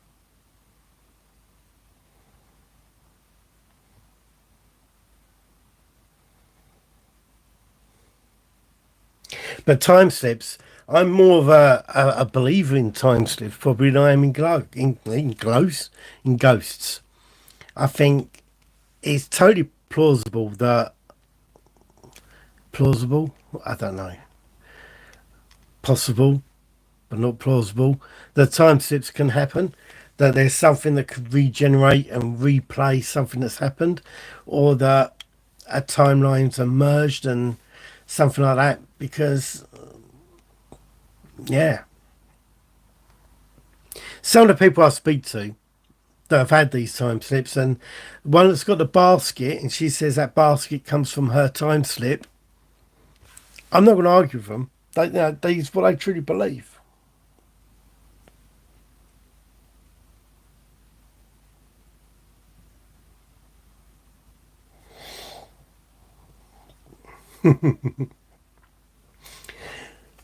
A: But time slips, I'm more of a believer in time slips probably than I am in ghosts. I think it's totally plausible. I don't know, possible, but not plausible. That time slips can happen. That there's something that could regenerate and replay something that's happened, or that a timeline's are merged and something like that. Because yeah, some of the people I speak to that have had these time slips, and one that's got the basket, and she says that basket comes from her time slip. I'm not going to argue with them. These what I truly believe.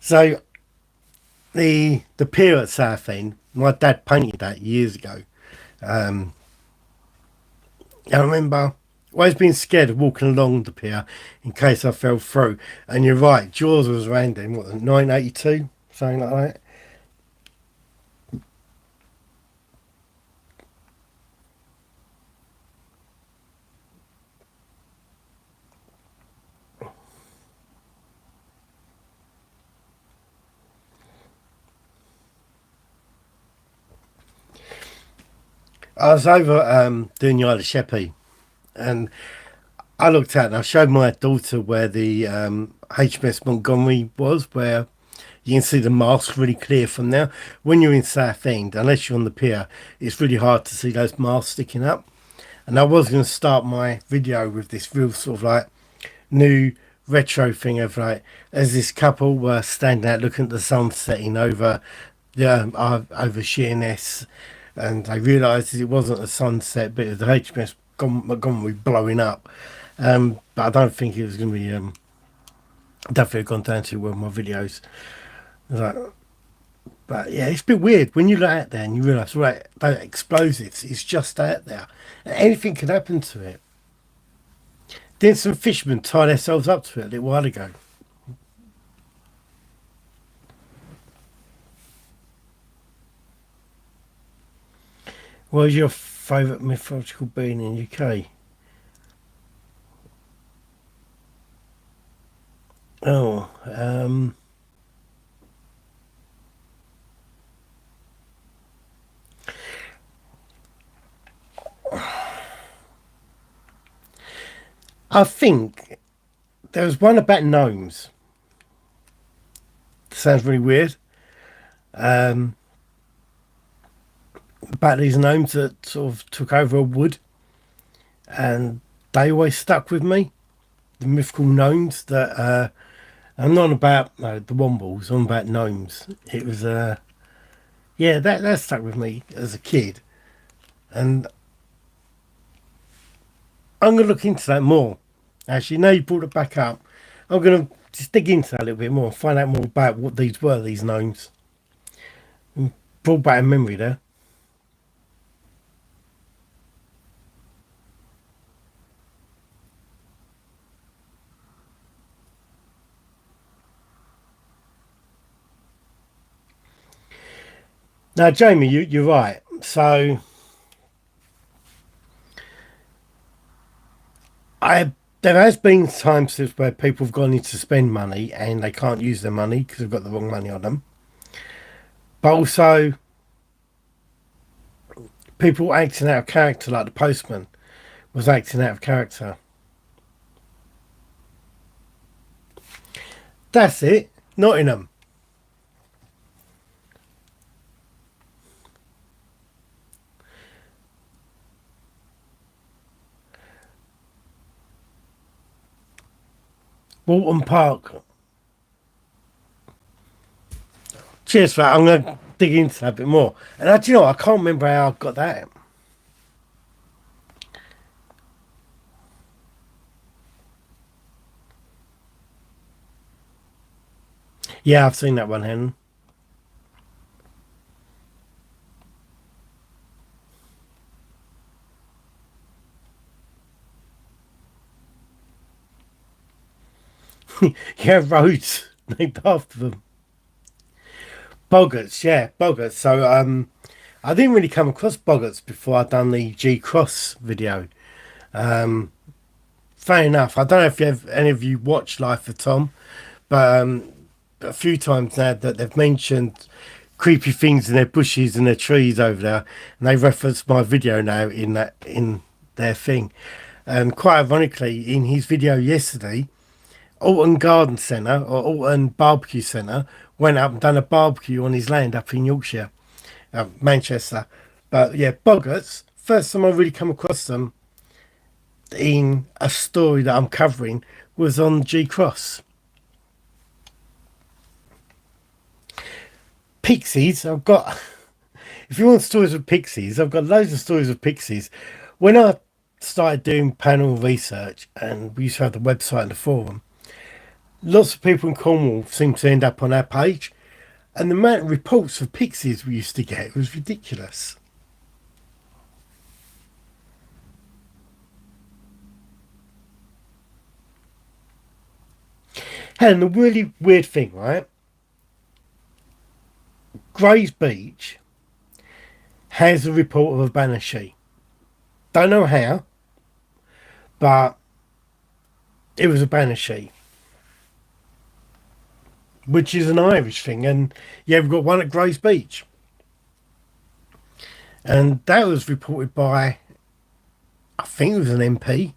A: So the pier at Southend, my dad painted that years ago. Um, I remember always being scared of walking along the pier in case I fell through. And you're right, Jaws was around in what 1982, something like that. I was over doing the Isle of Sheppey, and I looked out and I showed my daughter where the HMS Montgomery was, where you can see the mast really clear from there. When you're in Southend, unless you're on the pier, it's really hard to see those masts sticking up. And I was going to start my video with this real sort of like new retro thing of like, as this couple were standing out looking at the sun setting over over Sheerness, and they realised it wasn't a sunset, but it was the HMS Montgomery blowing up. But I don't think it was going to be. Definitely gone down to well my videos. Like, but yeah, it's a bit weird when you look out there and you realise, right, those explosives is just out there, and anything can happen to it. Then some fishermen tie themselves up to it a little while ago. What is your favourite mythological being in the UK? Oh, I think there was one about gnomes. Sounds really weird. Um, about these gnomes that sort of took over a wood, and they always stuck with me. The mythical gnomes that I'm not about the wombles. I'm about gnomes. It was yeah, that stuck with me as a kid, and I'm gonna look into that more. Actually, now you brought it back up, I'm gonna just dig into that a little bit more, find out more about what these were. These gnomes brought back a memory there. Now, Jamie, you're right. So I There has been times where people have gone in to spend money and they can't use their money because they've got the wrong money on them. But also, people acting out of character, like the postman was acting out of character. That's it. Nottingham. Walton Park. Cheers for that. I'm going to dig into that a bit more. And do you know what? I can't remember how I got that. Yeah, I've seen that one, Helen. Yeah, roads named after them. Boggarts, yeah, Boggarts. So I didn't really come across Boggarts before I'd done the G Cross video. Fair enough. I don't know if any of you watch Life of Tom, but a few times now that they've mentioned creepy things in their bushes and their trees over there, and they reference my video now in their thing. And quite ironically, in his video yesterday, Alton Garden Centre or Alton Barbecue Centre went up and done a barbecue on his land up in Yorkshire, Manchester. But yeah, Boggarts, first time I really come across them in a story that I'm covering was on G Cross. Pixies, I've got, if you want stories of pixies, I've got loads of stories of pixies. When I started doing panel research and we used to have the website and the forum, lots of people in Cornwall seem to end up on our page, and the amount of reports of pixies we used to get was ridiculous. And the really weird thing, right? Grays Beach has a report of a banshee. Don't know how, but it was a banshee, which is an Irish thing. And yeah, we've got one at Grays Beach, and that was reported by, I think it was an MP.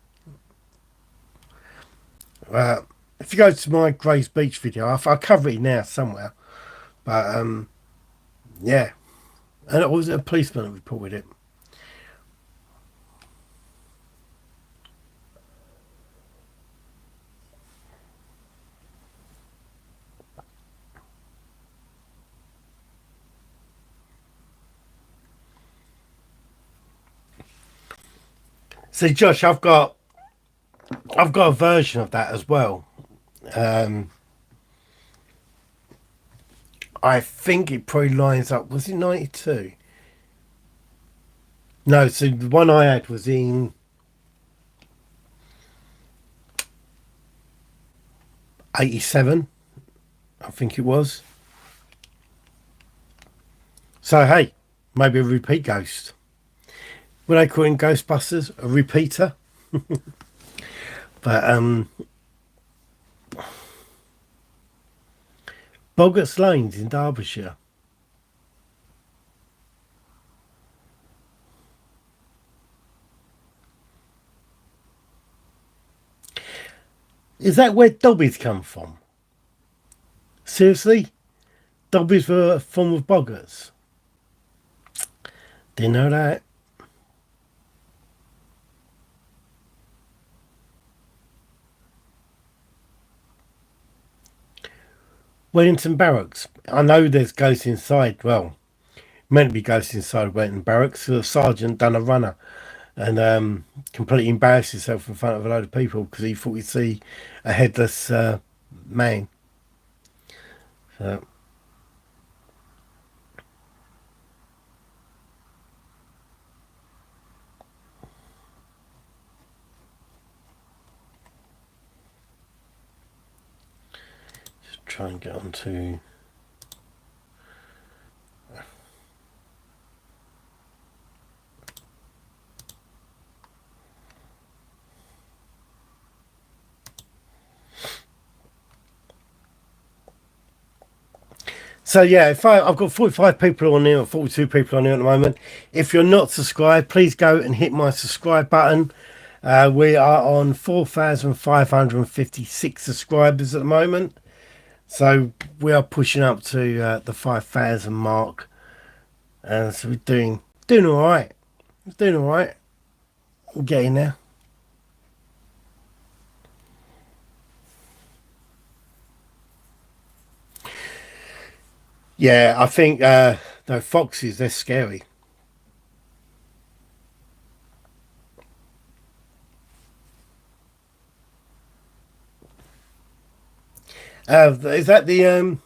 A: If you go to my Grays Beach video, I'll cover it now somewhere. But yeah, and it was a policeman that reported it. See, Josh, I've got a version of that as well. I think it probably lines up. Was it 92? No, so the one I had was in 87, I think it was. So hey, maybe a repeat ghost. Would they call it in Ghostbusters a repeater? But Boggarts Lanes in Derbyshire. Is that where Dobbies come from? Seriously? Dobbies were a form of Boggarts? Didn't know that. Wellington Barracks. I know there's ghosts inside. Well, meant to be ghosts inside Wellington Barracks. So the sergeant done a runner and completely embarrassed himself in front of a load of people because he thought he'd see a headless man. So. Just try and get onto. So yeah, if I've got 45 people on here, or 42 people on here at the moment. If you're not subscribed, please go and hit my subscribe button. We are on 4,556 subscribers at the moment. So we are pushing up to the 5,000 mark. So we're doing all right. Doing all right. We're getting there. Yeah, I think no, foxes, they're scary. Is that the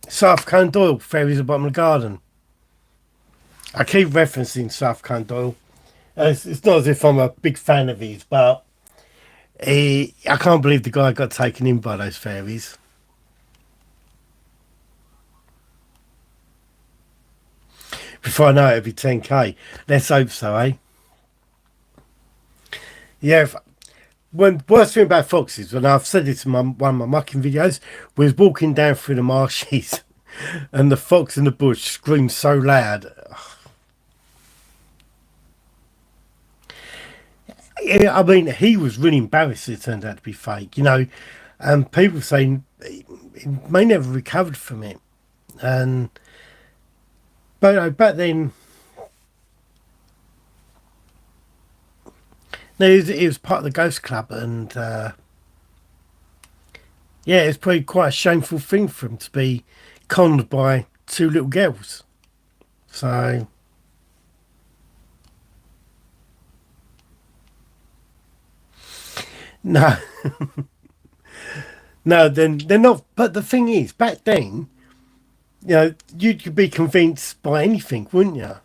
A: South Conan Doyle fairies at the bottom of the garden? I keep referencing South Conan Doyle. It's not as if I'm a big fan of his, but I can't believe the guy got taken in by those fairies. Before I know it, it'll be 10k. Let's hope so, eh? Yeah. When worst thing about foxes, and I've said this in one of my mucking videos, was walking down through the marshes, and the fox in the bush screamed so loud. Yeah, I mean, he was really embarrassed. It turned out to be fake, you know, and people saying he may never recovered from it. And but back then, no, it was part of the ghost club, and yeah, it's probably quite a shameful thing for him to be conned by two little girls. So no, no, then they're not. But the thing is, back then, you know, you could be convinced by anything, wouldn't you?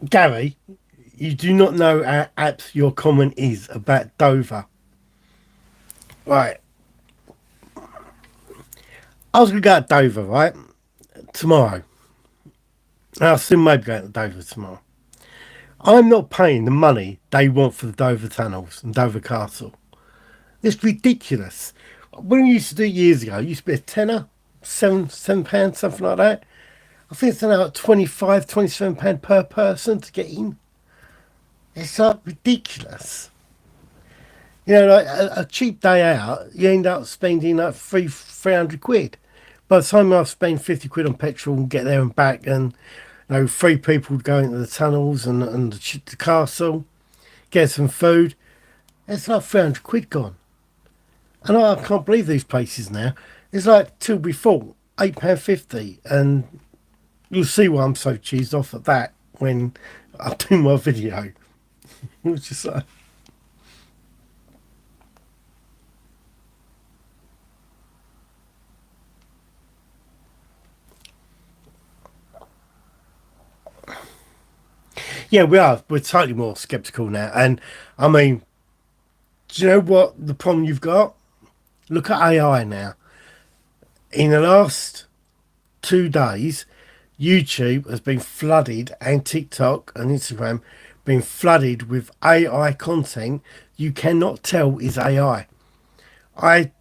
A: Gary, you do not know how apt your comment is about Dover. Right. I was going to go to Dover, right? Tomorrow. I'll soon maybe go to Dover tomorrow. I'm not paying the money they want for the Dover tunnels and Dover Castle. It's ridiculous. When we used to do it years ago, it used to be a tenner, £7, something like that. I think it's now like 25, £27 per person to get in. It's like ridiculous. You know, like a cheap day out, you end up spending like 300 quid. By the time I spend 50 quid on petrol and get there and back, and you know, three people go into the tunnels and the castle, get some food, it's like 300 quid gone. And I can't believe these places now. It's like Tilbury Fall, £8.50, and you'll see why I'm so cheesed off at that when I do my video. It's just like, yeah, we are. We're totally more sceptical now. And I mean, do you know what the problem you've got? Look at AI now. In the last 2 days, YouTube has been flooded, and TikTok and Instagram been flooded with AI content you cannot tell is AI. I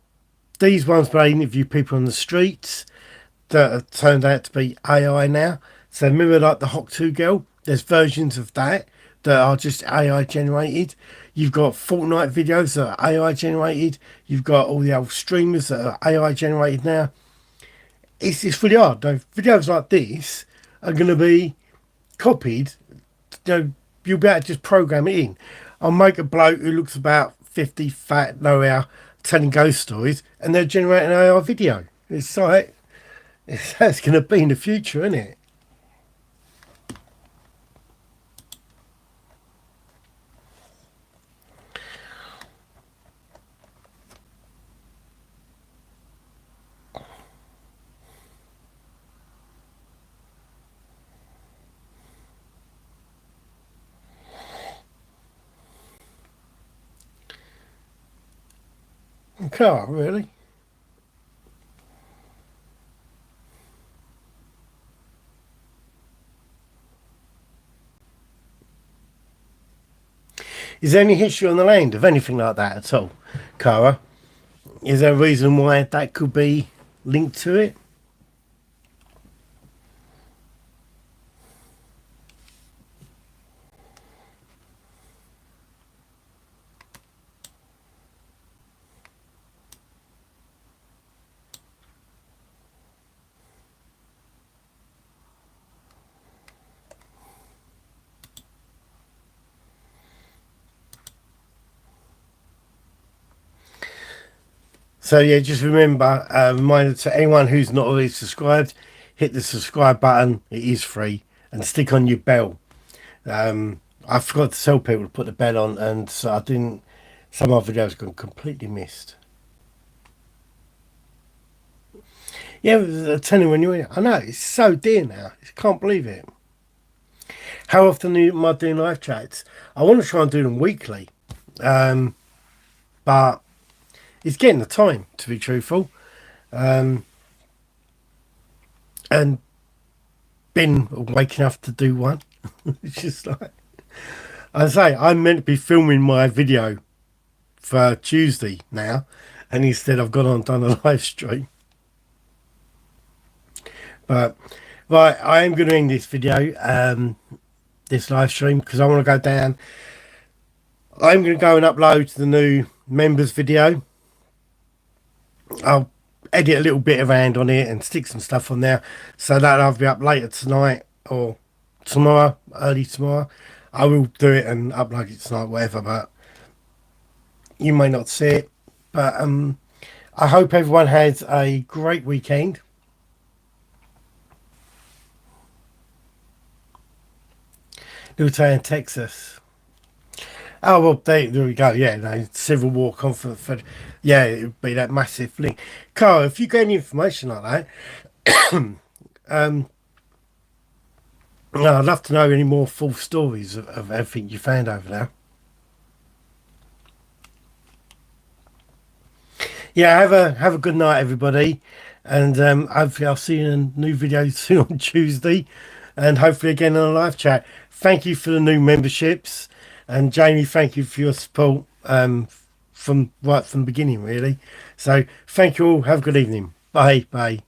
A: these ones where I interview people on the streets that have turned out to be AI now. So remember, like the Hawk 2 girl, there's versions of that that are just AI generated. You've got Fortnite videos that are AI generated. You've got all the old streamers that are AI generated now. It's really hard. Though videos like this are going to be copied. You know, you'll be able to just program it in. I'll make a bloke who looks about 50, fat, low hour, telling ghost stories, and they're generating an AI video. It's like, that's going to be in the future, isn't it? Car, really? Is there any history on the land of anything like that at all, Cara? Is there a reason why that could be linked to it? So yeah, just remember, reminder to anyone who's not already subscribed, hit the subscribe button. It is free, and stick on your bell. I forgot to tell people to put the bell on, and so I didn't. Some of my videos got completely missed. Yeah, I'm telling you when you're in. I know it's so dear now. I can't believe it. How often am I doing live chats? I want to try and do them weekly, but it's getting the time, to be truthful. And been awake enough to do one. It's just like I say, I'm meant to be filming my video for Tuesday now, and instead I've gone on and done a live stream. But right, I am going to end this video, this live stream, because I want to go down. I'm going to go and upload the new members video. I'll edit a little bit around on it and stick some stuff on there, so that I'll be up later tonight or tomorrow, early tomorrow. I will do it and upload it tonight, whatever, but you may not see it. But I hope everyone has a great weekend. Newtown, Texas. Oh, well, there we go. Yeah, no, Civil War conference. Yeah, it would be that massive link. Carl, if you get any information like that, I'd love to know any more full stories of everything you found over there. Yeah, have a good night, everybody, and hopefully I'll see you in a new video soon on Tuesday, and hopefully again on a live chat. Thank you for the new memberships, and Jamie, thank you for your support from right from the beginning, really. So thank you all. Have a good evening. Bye.